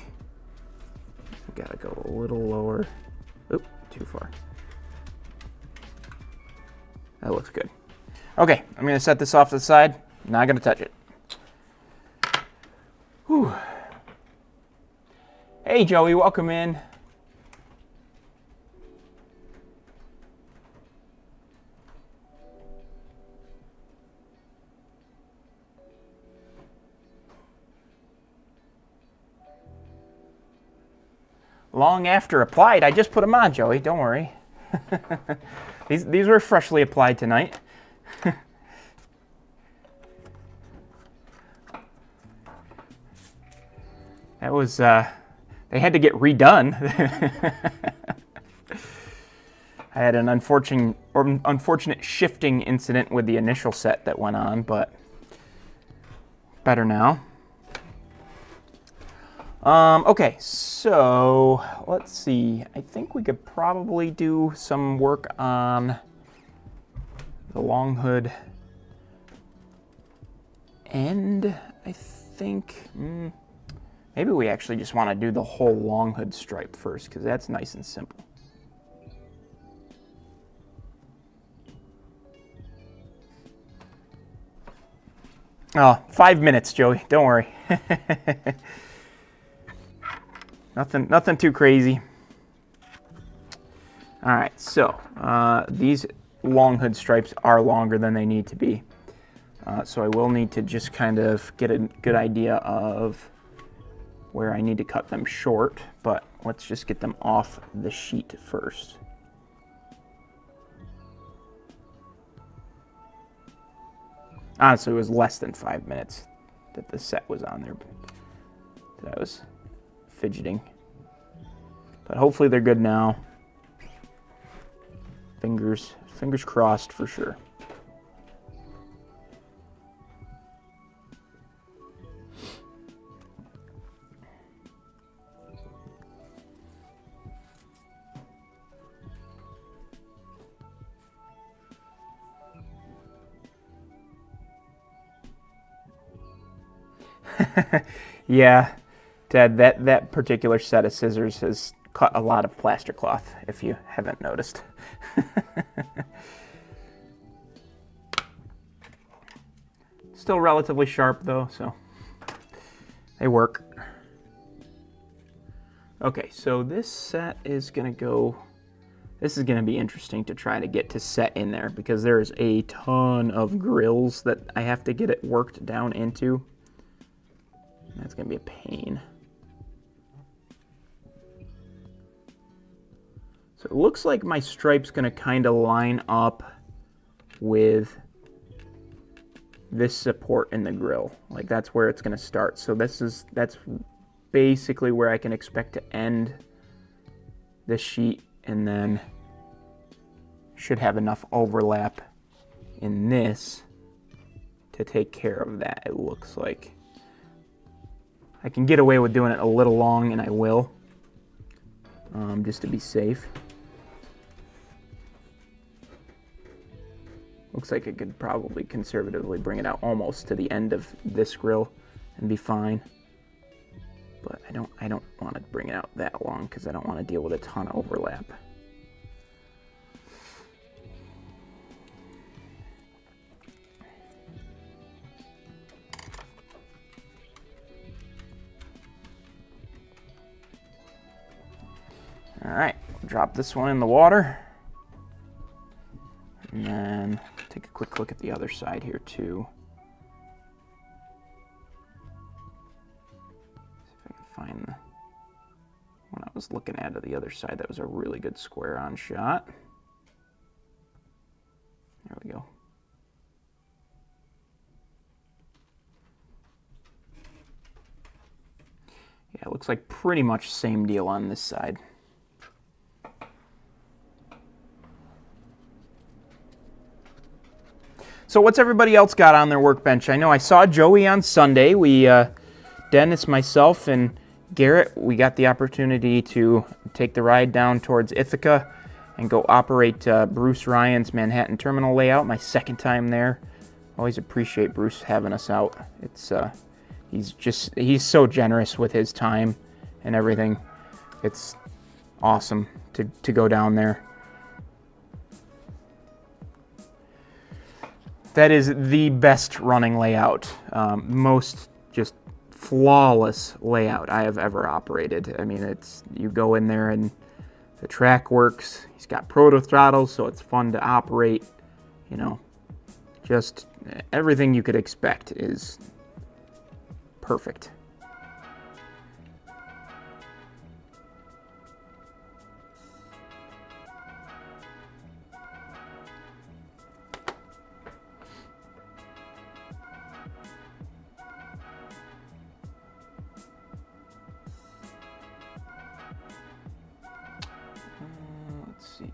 A: I gotta go a little lower. Oop, too far. That looks good. Okay, I'm gonna set this off to the side. Not gonna touch it. Whew. Hey Joey, welcome in. Long after applied, I just put them on, Joey. Don't worry. These were freshly applied tonight. That was they had to get redone. I had an unfortunate shifting incident with the initial set that went on, but better now. Okay, so let's see. I think we could probably do some work on the long hood end. I think maybe we actually just want to do the whole long hood stripe first, because that's nice and simple. Oh, 5 minutes, Joey. Don't worry. Nothing too crazy. All right, so these long hood stripes are longer than they need to be. So I will need to just kind of get a good idea of where I need to cut them short, but let's just get them off the sheet first. Honestly, it was less than 5 minutes that the set was on there, that I was fidgeting. But hopefully they're good now. Fingers crossed for sure. Yeah, Ted, that particular set of scissors has cut a lot of plaster cloth, if you haven't noticed. Still relatively sharp though, so they work. Okay, so this set is gonna go, this is gonna be interesting to try to get to set in there, because there's a ton of grills that I have to get it worked down into. That's gonna be a pain. So it looks like my stripe's gonna kind of line up with this support in the grill. Like that's where it's gonna start. So that's basically where I can expect to end this sheet, and then should have enough overlap in this to take care of that, it looks like. I can get away with doing it a little long, and I will. just to be safe. Looks like I could probably conservatively bring it out almost to the end of this grill and be fine. But I don't want to bring it out that long because I don't want to deal with a ton of overlap. All right, drop this one in the water. And then take a quick look at the other side here too. See if I can find the one I was looking at the other side. That was a really good square on shot. There we go. Yeah, it looks like pretty much same deal on this side. So what's everybody else got on their workbench? I know I saw Joey on Sunday. Dennis, myself, and Garrett, we got the opportunity to take the ride down towards Ithaca and go operate Bruce Ryan's Manhattan Terminal layout. My second time there. Always appreciate Bruce having us out. He's so generous with his time and everything. It's awesome to go down there. That is the best running layout, most just flawless layout I have ever operated. I mean, you go in there and the track works. He's got proto throttles, so it's fun to operate. You know, just everything you could expect is perfect. Let's see.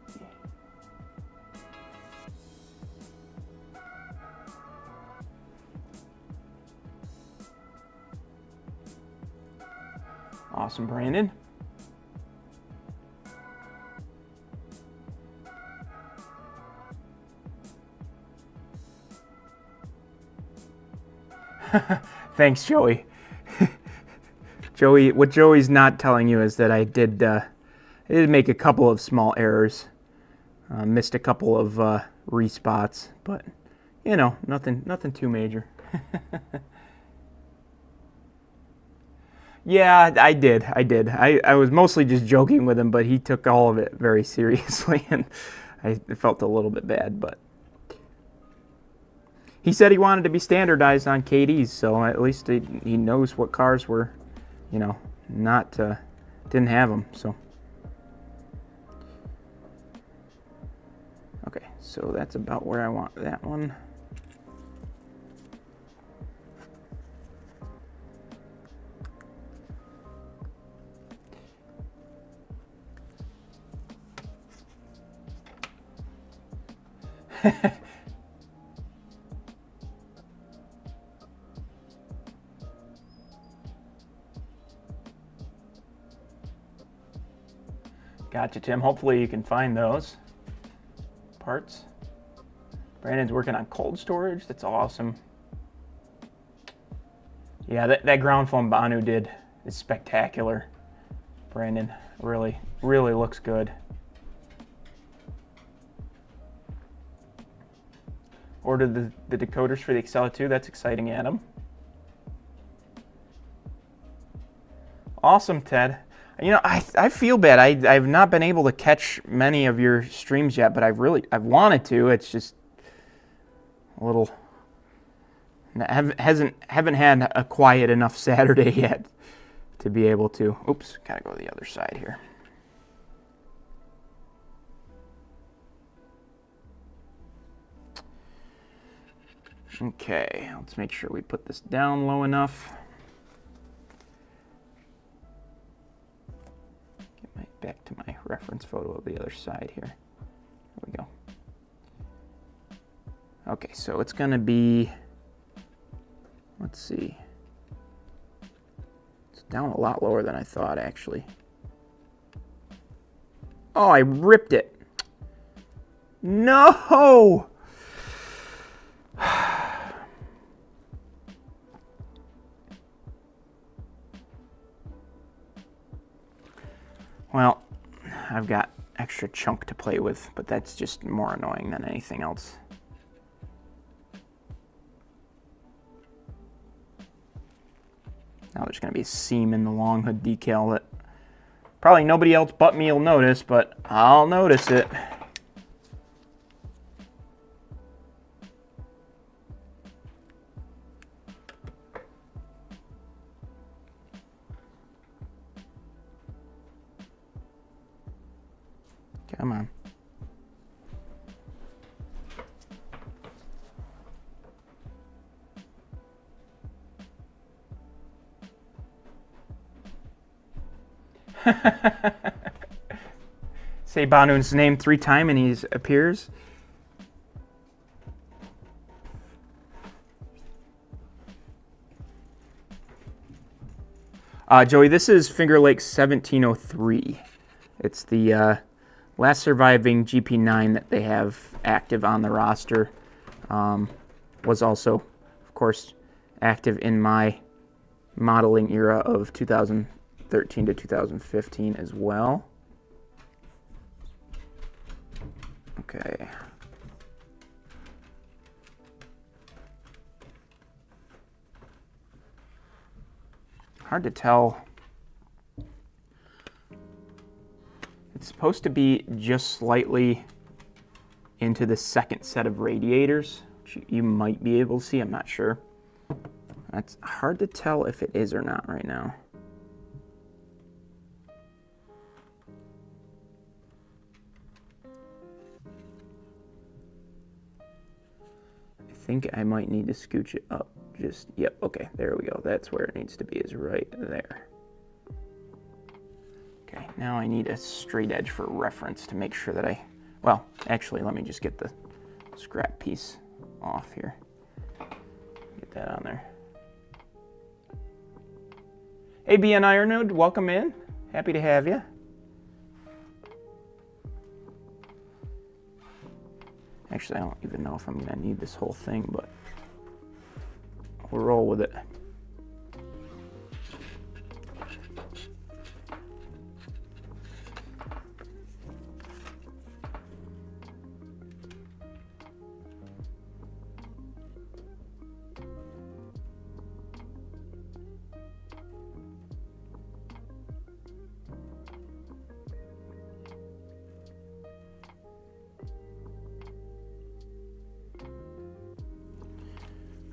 A: Awesome, Brandon. Thanks, Joey. What Joey's not telling you is that I did make a couple of small errors. Missed a couple of respots, but you know, nothing too major. Yeah, I did. I was mostly just joking with him, but he took all of it very seriously, and I felt a little bit bad, but he said he wanted to be standardized on KDs, so at least he knows what cars were, you know, not didn't have them, so. Okay, so that's about where I want that one. Gotcha, Tim. Hopefully you can find those parts. Brandon's working on cold storage. That's awesome. Yeah, that ground foam Banu did is spectacular. Brandon really looks good. Ordered the decoders for the Excella 2. That's exciting, Adam. Awesome, Ted. You know, I feel bad. I've not been able to catch many of your streams yet, but I've wanted to. It's just a little. Haven't had a quiet enough Saturday yet to be able to. Oops, gotta go to the other side here. Okay, let's make sure we put this down low enough. Back to my reference photo of the other side here. There we go. Okay, so it's going to be, let's see. It's down a lot lower than I thought, actually. Oh, I ripped it. No! Well, I've got extra chunk to play with, but that's just more annoying than anything else. Now there's going to be a seam in the long hood decal that probably nobody else but me will notice, but I'll notice it. Come on. Say Banu's name 3 times and he appears. Joey, this is Finger Lake 1703. It's the last surviving GP9 that they have active on the roster. Was also, of course, active in my modeling era of 2013 to 2015 as well. Okay. Hard to tell. It's supposed to be just slightly into the second set of radiators, which you might be able to see, I'm not sure. That's hard to tell if it is or not right now. I think I might need to scooch it up. Just, yep, okay, there we go. That's where it needs to be, is right there. Okay, now I need a straight edge for reference to make sure that well, actually, let me just get the scrap piece off here. Get that on there. Hey, BN Ironwood, welcome in. Happy to have you. Actually, I don't even know if I'm gonna need this whole thing, but we'll roll with it.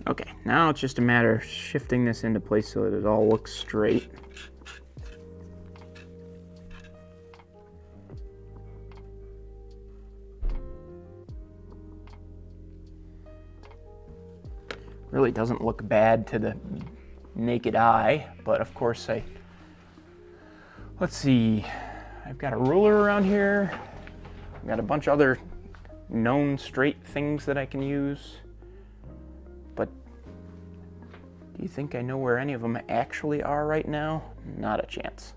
A: Okay, now it's just a matter of shifting this into place so that it all looks straight. Really doesn't look bad to the naked eye, but of course let's see, I've got a ruler around here. I've got a bunch of other known straight things that I can use. But do you think I know where any of them actually are right now? Not a chance.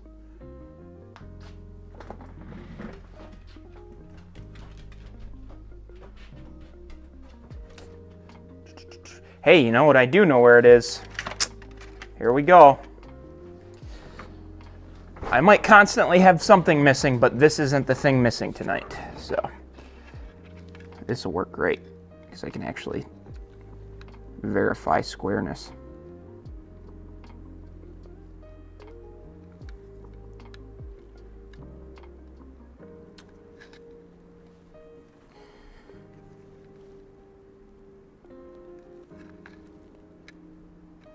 A: Hey, you know what? I do know where it is. Here we go. I might constantly have something missing, but this isn't the thing missing tonight. So this will work great because I can actually verify squareness.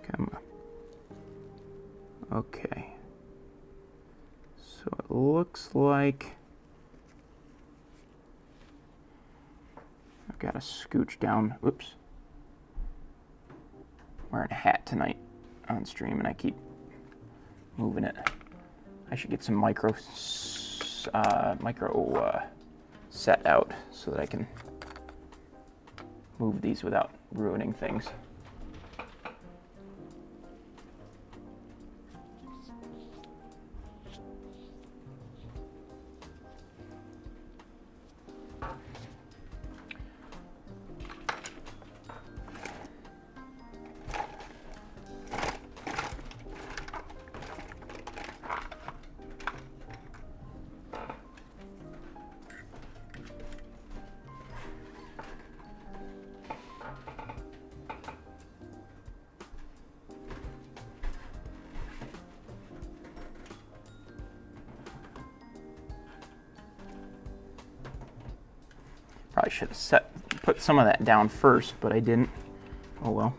A: Come on. Okay. So it looks like I've got to scooch down. Oops. Wearing a hat tonight on stream and I keep moving it. I should get some micro set out so that I can move these without ruining things. Probably should have put some of that down first, but I didn't. Oh well.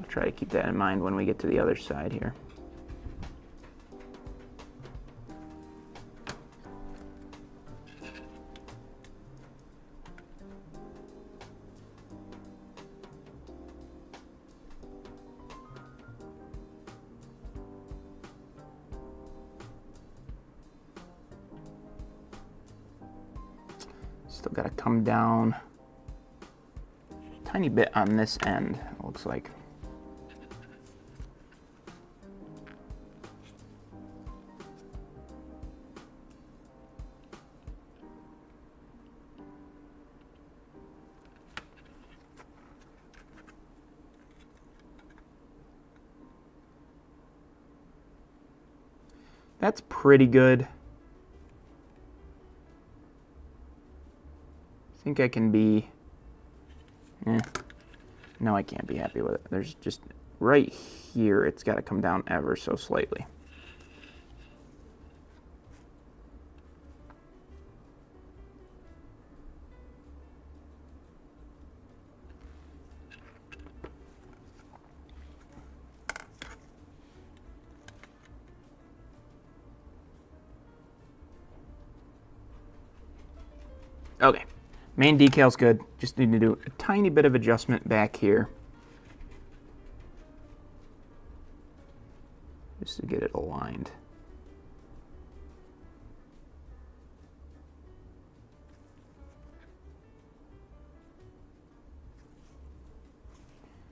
A: I'll try to keep that in mind when we get to the other side here. Still got to come down a tiny bit on this end, it looks like. That's pretty good. I think I can be, no, I can't be happy with it. There's just, right here, it's got to come down ever so slightly. Okay. Main decal's good. Just need to do a tiny bit of adjustment back here. Just to get it aligned.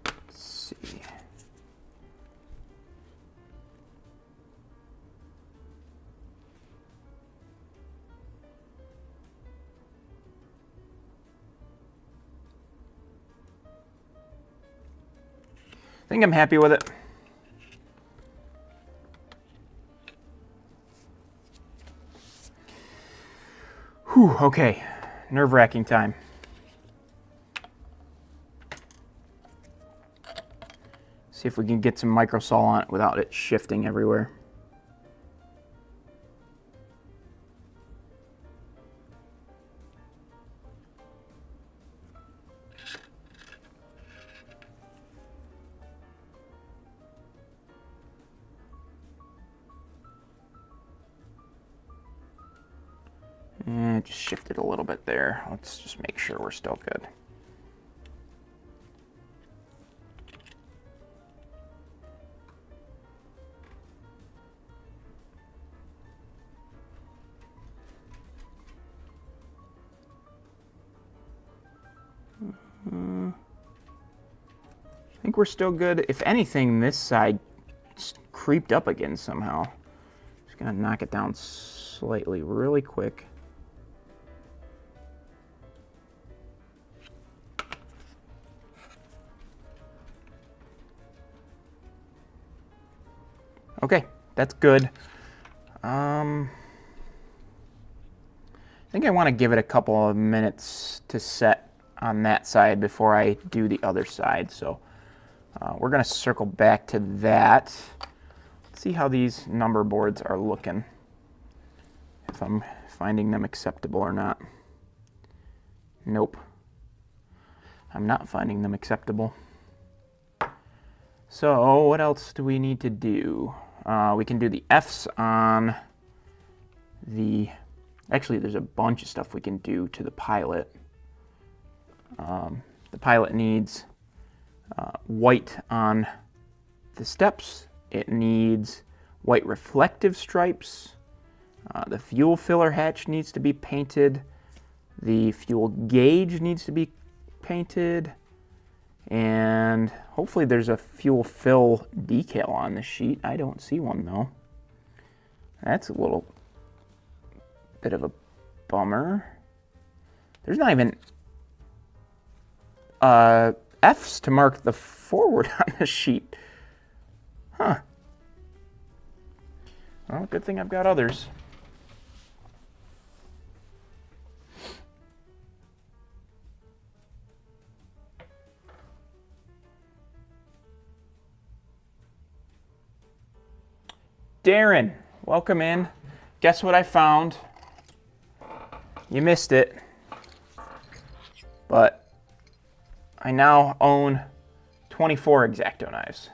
A: Let's see. I think I'm happy with it. Whew, okay, nerve-wracking time. See if we can get some microsol on it without it shifting everywhere. And just shift it a little bit there. Let's just make sure we're still good. I think we're still good. If anything, this side creeped up again somehow. Just gonna knock it down slightly, really quick. Okay, that's good. I think I want to give it a couple of minutes to set on that side before I do the other side. So we're going to circle back to that. Let's see how these number boards are looking, if I'm finding them acceptable or not. Nope. I'm not finding them acceptable. So what else do we need to do? We can do the Fs on the... Actually, there's a bunch of stuff we can do to the pilot. The pilot needs white on the steps. It needs white reflective stripes. The fuel filler hatch needs to be painted. The fuel gauge needs to be painted. And hopefully there's a fuel fill decal on the sheet. I don't see one though. That's a little bit of a bummer. There's not even F's to mark the forward on the sheet. Huh. Well, good thing I've got others. Darren, welcome in. Guess what I found? you missed it. But I now own 24 X-Acto knives.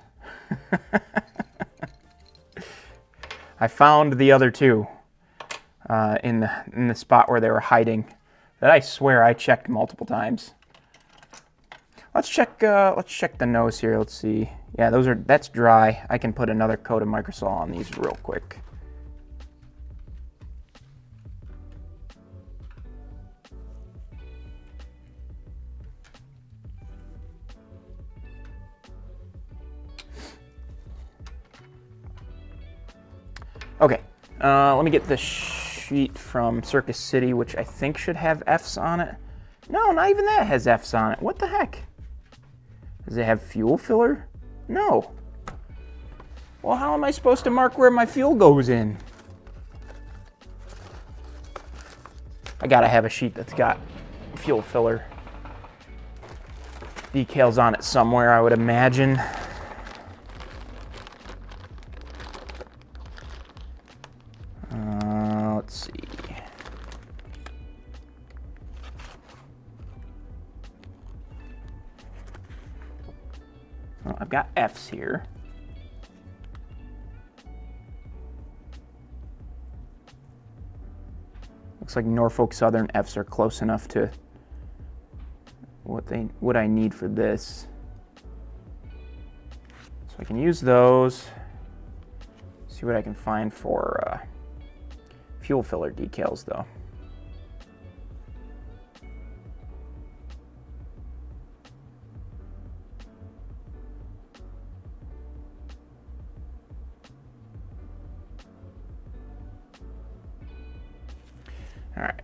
A: I found the other two in the spot where they were hiding that I swear I checked multiple times. Let's check the nose here. Let's see. Yeah, that's dry. I can put another coat of Microsol on these real quick. Okay, let me get the sheet from Circus City, which I think should have F's on it. No, not even that has F's on it. What the heck? Does it have fuel filler? No. Well, how am I supposed to mark where my fuel goes in? I gotta have a sheet that's got fuel filler decals on it somewhere, I would imagine. Let's see. Well, I've got F's here. Looks like Norfolk Southern F's are close enough to what I need for this. So I can use those. See what I can find for fuel filler decals though. All right.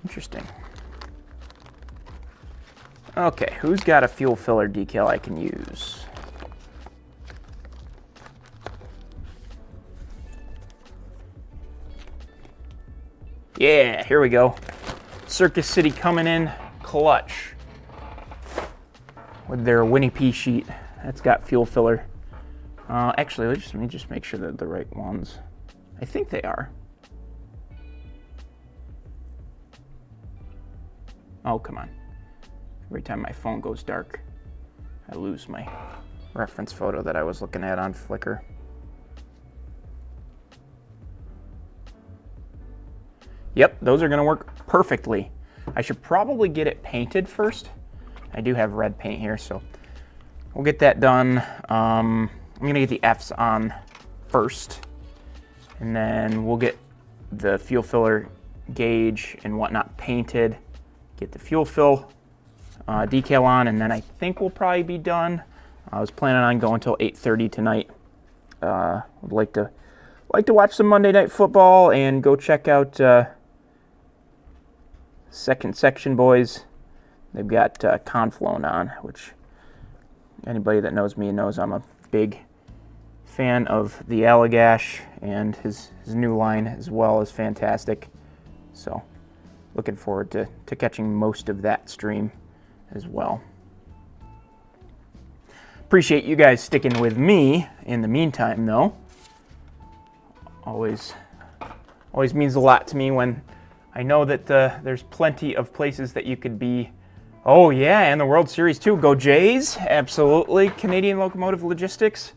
A: Interesting. Okay, who's got a fuel filler decal I can use? Yeah, here we go. Circus City coming in clutch with their Winnie P sheet. That's got fuel filler. Actually, let me just make sure they're the right ones. I think they are. Oh, come on. Every time my phone goes dark, I lose my reference photo that I was looking at on Flickr. Yep, those are gonna work perfectly. I should probably get it painted first. I do have red paint here, so we'll get that done. I'm gonna get the F's on first, and then we'll get the fuel filler gauge and whatnot painted, get the fuel fill decal on, and then I think we'll probably be done. I was planning on going till 8:30 tonight. Would like to watch some Monday Night Football and go check out Second Section boys. They've got Conflone on, which anybody that knows me knows I'm a big fan of the Allagash, and his new line as well is fantastic. So looking forward to catching most of that stream as well. Appreciate you guys sticking with me in the meantime, though. Always means a lot to me when I know that there's plenty of places that you could be. Oh yeah, and the World Series too. Go Jays, absolutely. Canadian Locomotive Logistics,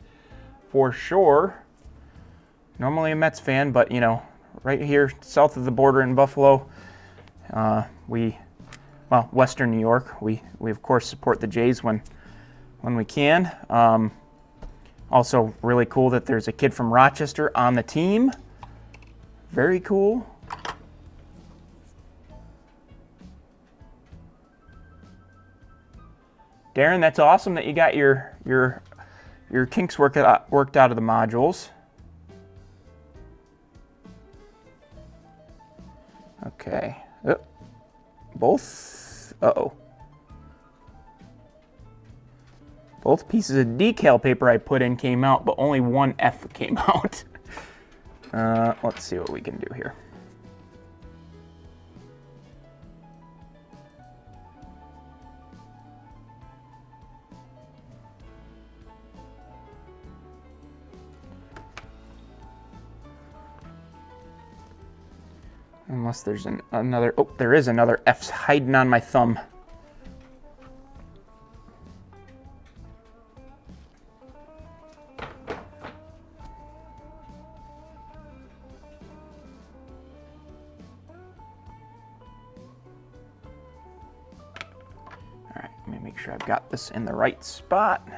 A: for sure. Normally a Mets fan, but you know, right here south of the border in Buffalo, Western New York, we of course support the Jays when we can. Also really cool that there's a kid from Rochester on the team. Very cool. Darren, that's awesome that you got your kinks worked out of the modules. Okay. Both pieces of decal paper I put in came out, but only one F came out. Let's see what we can do here. Unless there's another, oh, there is another F hiding on my thumb. All right, let me make sure I've got this in the right spot.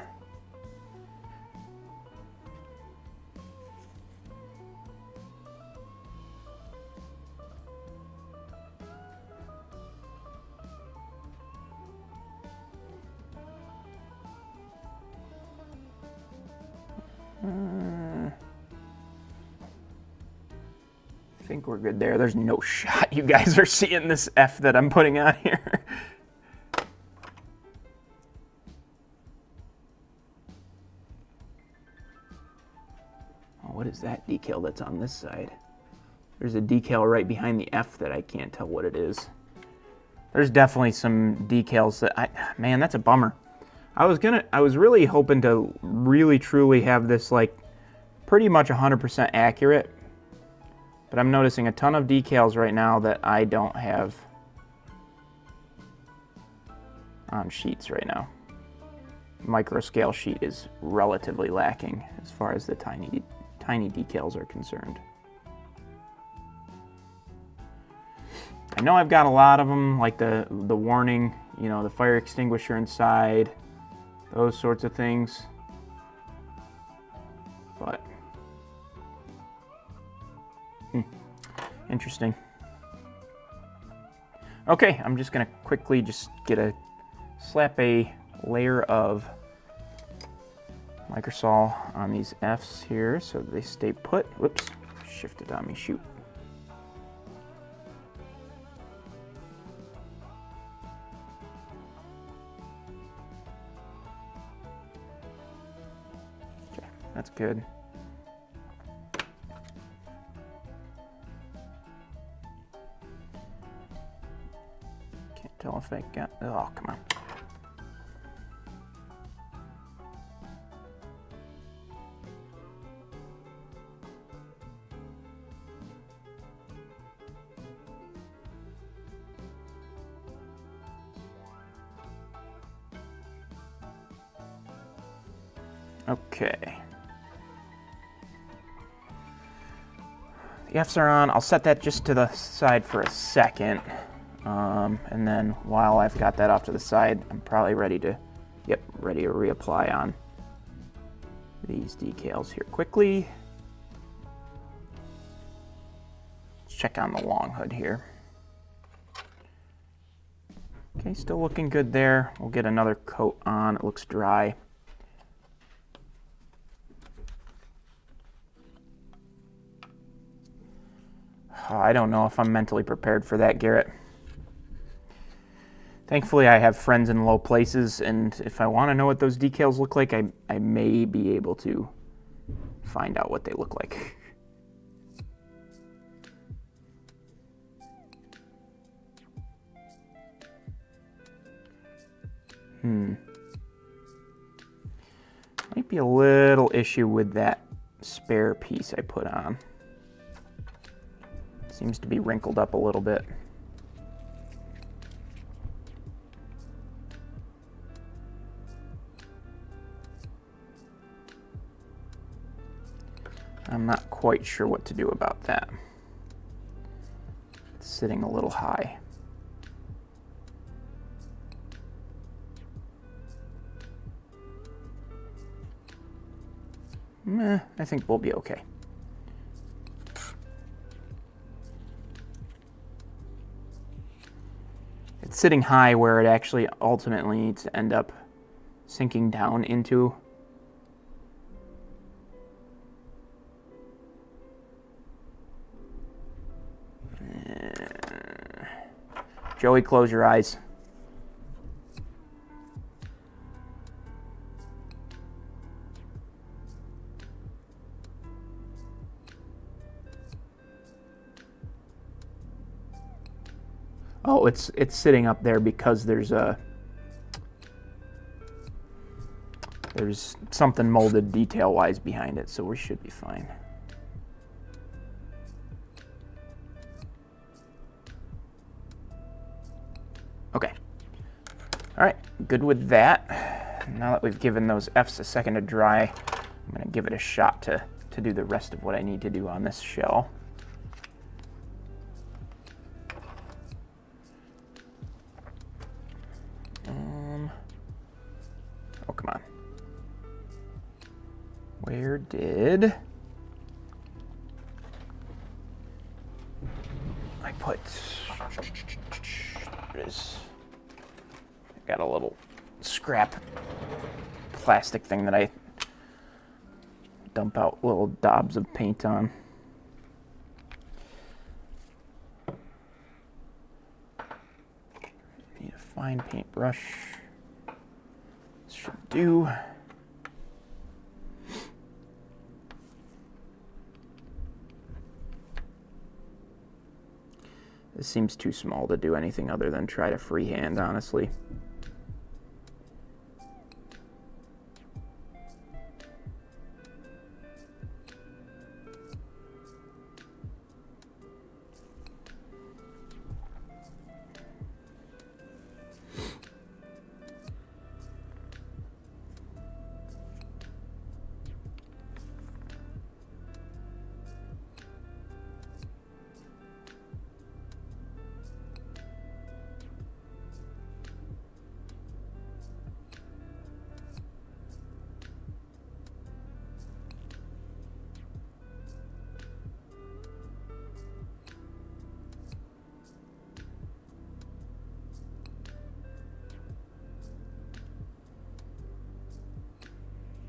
A: I think we're good there. There's no shot you guys are seeing this F that I'm putting on here. Oh, what is that decal that's on this side? There's a decal right behind the F that I can't tell what it is. There's definitely some decals that man, that's a bummer. I was really hoping to really truly have this like pretty much 100% accurate, but I'm noticing a ton of decals right now that I don't have on sheets right now. Micro scale sheet is relatively lacking as far as the tiny decals are concerned. I know I've got a lot of them, like the warning, you know, the fire extinguisher inside, those sorts of things, but interesting. Okay, I'm just gonna quickly just slap a layer of Microsol on these Fs here so that they stay put. Whoops, shifted on me, shoot. Okay, that's good. Can't tell if I got, oh, come on. Okay. The Fs are on. I'll set that just to the side for a second. And then while I've got that off to the side, I'm probably ready to reapply on these decals here quickly. Let's check on the long hood here. Okay, still looking good there. We'll get another coat on. It looks dry. I don't know if I'm mentally prepared for that, Garrett. Thankfully, I have friends in low places, and if I want to know what those decals look like, I may be able to find out what they look like. Might be a little issue with that spare piece I put on. Seems to be wrinkled up a little bit. I'm not quite sure what to do about that. It's sitting a little high. I think we'll be okay. It's sitting high where it actually ultimately needs to end up sinking down into. Joey, close your eyes. Oh, it's sitting up there because there's something molded detail-wise behind it, so we should be fine. Okay. All right, good with that. Now that we've given those Fs a second to dry, I'm gonna give it a shot to do the rest of what I need to do on this shell. Oh, come on. Where did I put, there it is. I got a little scrap plastic thing that I dump out little daubs of paint on. Need a fine paintbrush. This should do. This seems too small to do anything other than try to freehand, honestly.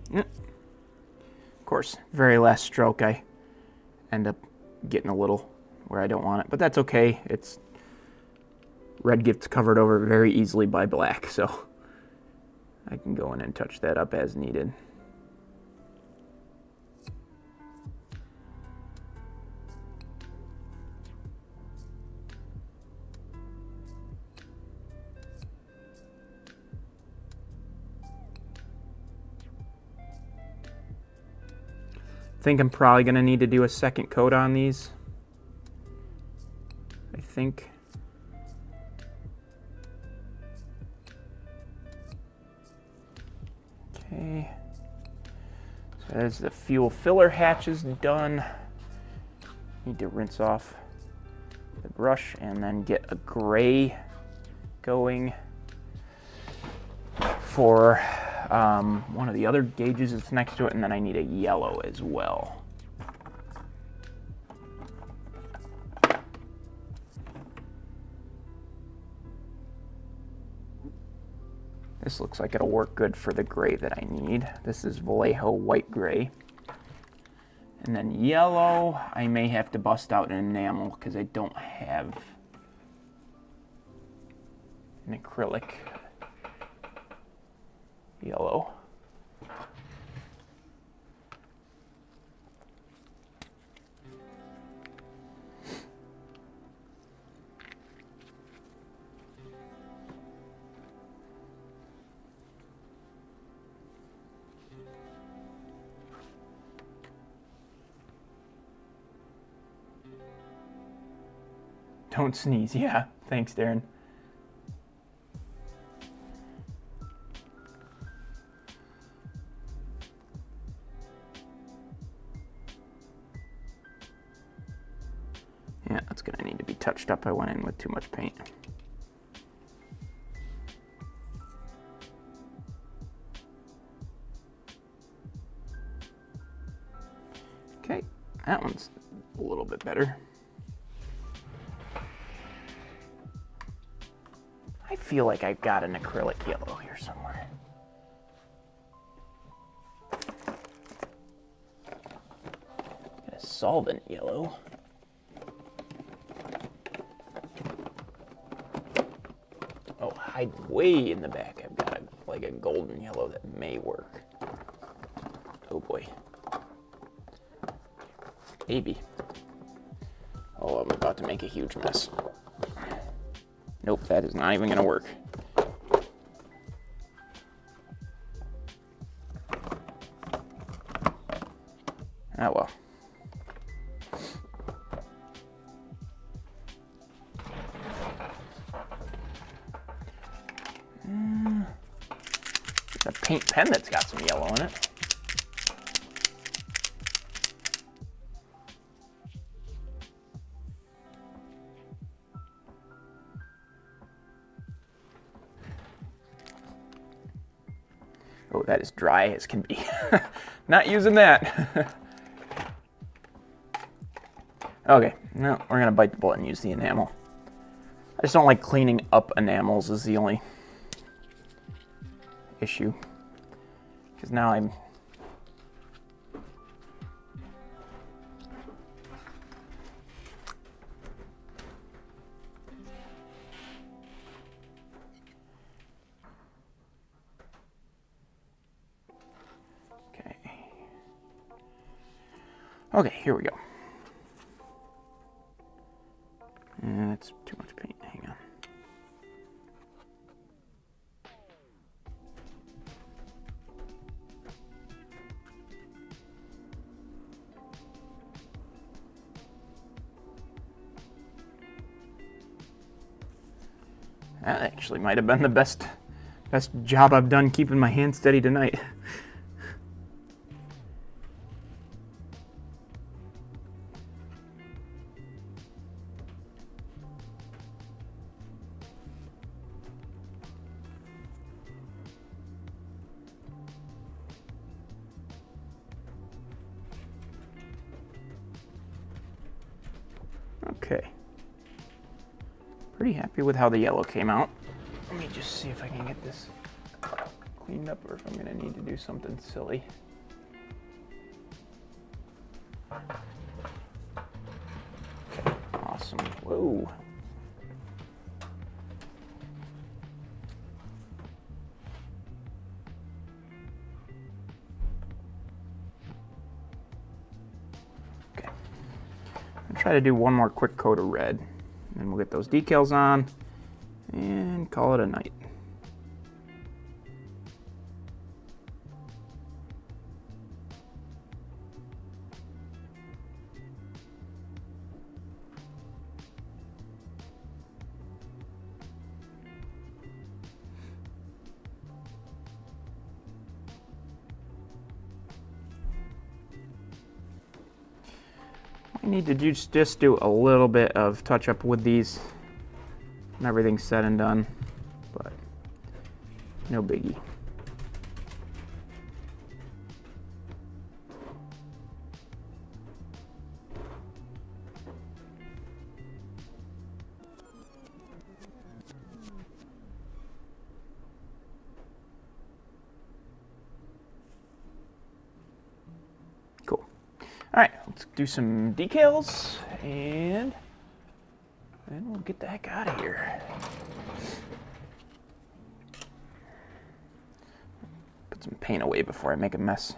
A: Of course, very last stroke I end up getting a little where I don't want it, but that's okay. It's red gets covered over very easily by black, so I can go in and touch that up as needed. I think I'm probably going to need to do a second coat on these. I think. Okay. So there's the fuel filler hatches done. Need to rinse off the brush and then get a gray going for one of the other gauges that's next to it, and then I need a yellow as well. This looks like it'll work good for the gray that I need. This is Vallejo white gray. And then yellow, I may have to bust out an enamel because I don't have an acrylic yellow. Don't sneeze. Yeah, thanks, Darren. Yeah, that's gonna need to be touched up. I went in with too much paint. Okay, that one's a little bit better. I feel like I've got an acrylic yellow here somewhere. Got a solvent yellow. Oh, hide way in the back. I've got like a golden yellow that may work. Oh boy. Maybe. Oh, I'm about to make a huge mess. Nope, that is not even gonna work. Oh well. a paint pen that's got some yellow in it. Oh, that is dry as can be. Not using that. Okay, no, we're gonna bite the bullet and use the enamel. I just don't like cleaning up enamels is the only issue. Because now I'm... Okay. Okay, here we go. That's too much paint. Hang on. That actually might have been the best job I've done keeping my hand steady tonight. Okay. Pretty happy with how the yellow came out. Let me just see if I can get this cleaned up or if I'm gonna need to do something silly. Okay, awesome. Whoa. Okay. I'll try to do one more quick coat of red. And we'll get those decals on and call it a night. I need to just do a little bit of touch up with these and everything's said and done, but no biggie. Cool. All right, let's do some decals and then we'll get the heck out of here. Put some paint away before I make a mess.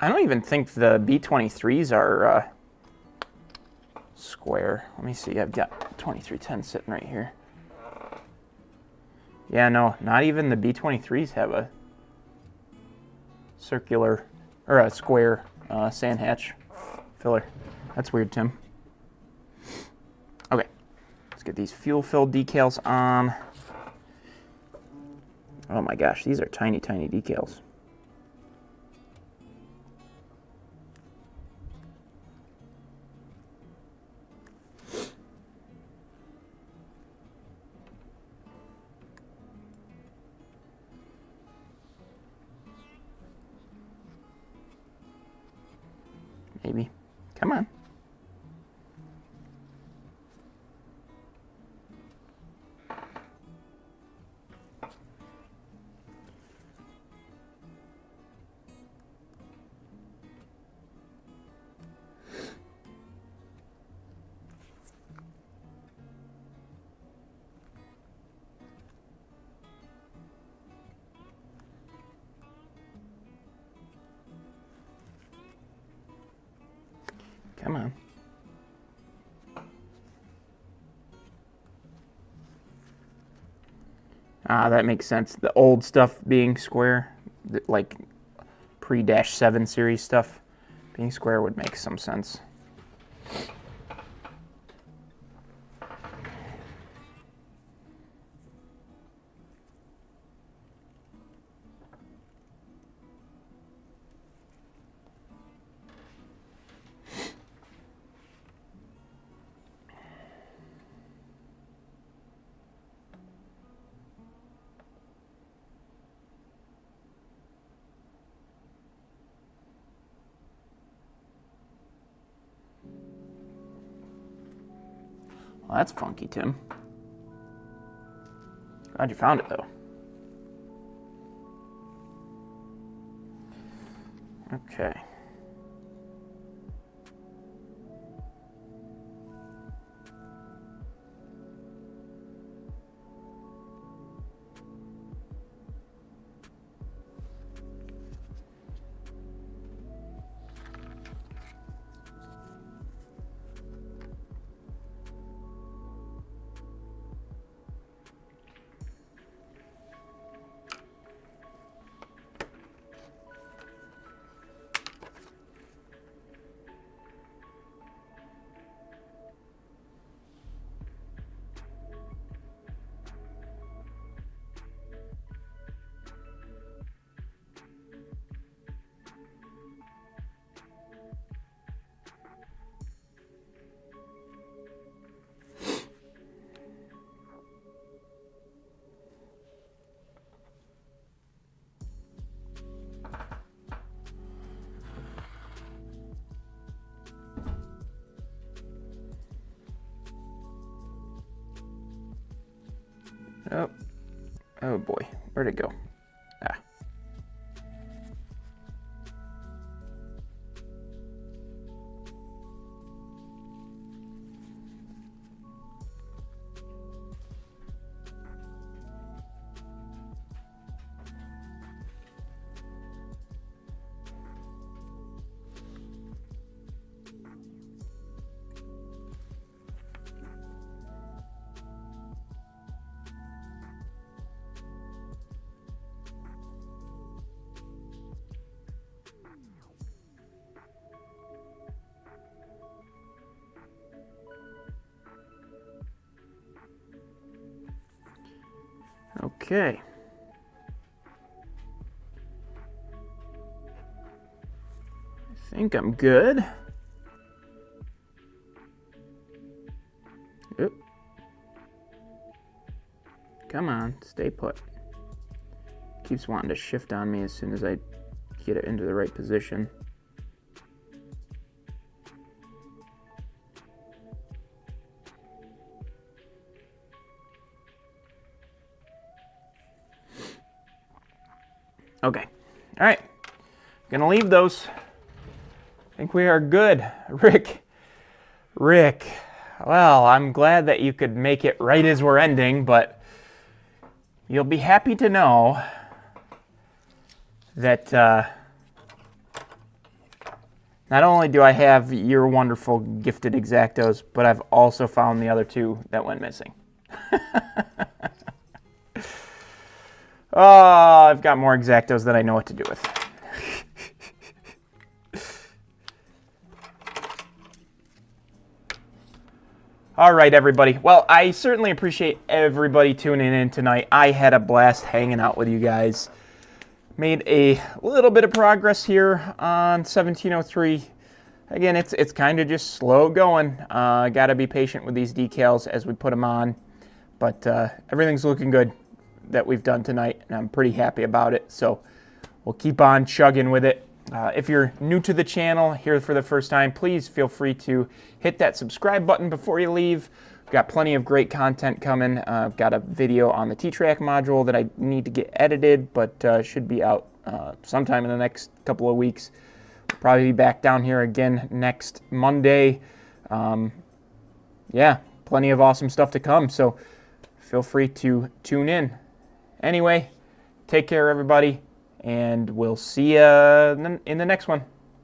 A: I don't even think the B23s are square. Let me see. I've got 2310 sitting right here. Yeah, no, not even the B23s have a circular or a square sand hatch filler. That's weird, Tim. Okay, let's get these fuel-filled decals on. Oh my gosh, these are tiny, tiny decals. Maybe. Come on. Come Ah, that makes sense. The old stuff being square, like pre-7 series stuff being square would make some sense. Well, that's funky, Tim. Glad you found it, though. Okay. Oh, oh boy, where'd it go? Ah. Okay. I think I'm good. Oop. Come on, stay put. Keeps wanting to shift on me as soon as I get it into the right position. Okay, all right, gonna leave those. I think we are good. Rick, well, I'm glad that you could make it right as we're ending, but you'll be happy to know that not only do I have your wonderful gifted X-Actos, but I've also found the other two that went missing. Oh, I've got more X-Actos than I know what to do with. All right, everybody. Well, I certainly appreciate everybody tuning in tonight. I had a blast hanging out with you guys. Made a little bit of progress here on 1703. Again, it's kind of just slow going. Got to be patient with these decals as we put them on. But everything's looking good that we've done tonight, and I'm pretty happy about it. So we'll keep on chugging with it. If you're new to the channel, here for the first time, please feel free to hit that subscribe button before you leave. We've got plenty of great content coming. I've got a video on the T-Track module that I need to get edited, but should be out sometime in the next couple of weeks. We'll probably be back down here again next Monday. Yeah, plenty of awesome stuff to come, so feel free to tune in. Anyway, take care, everybody, and we'll see you in the next one.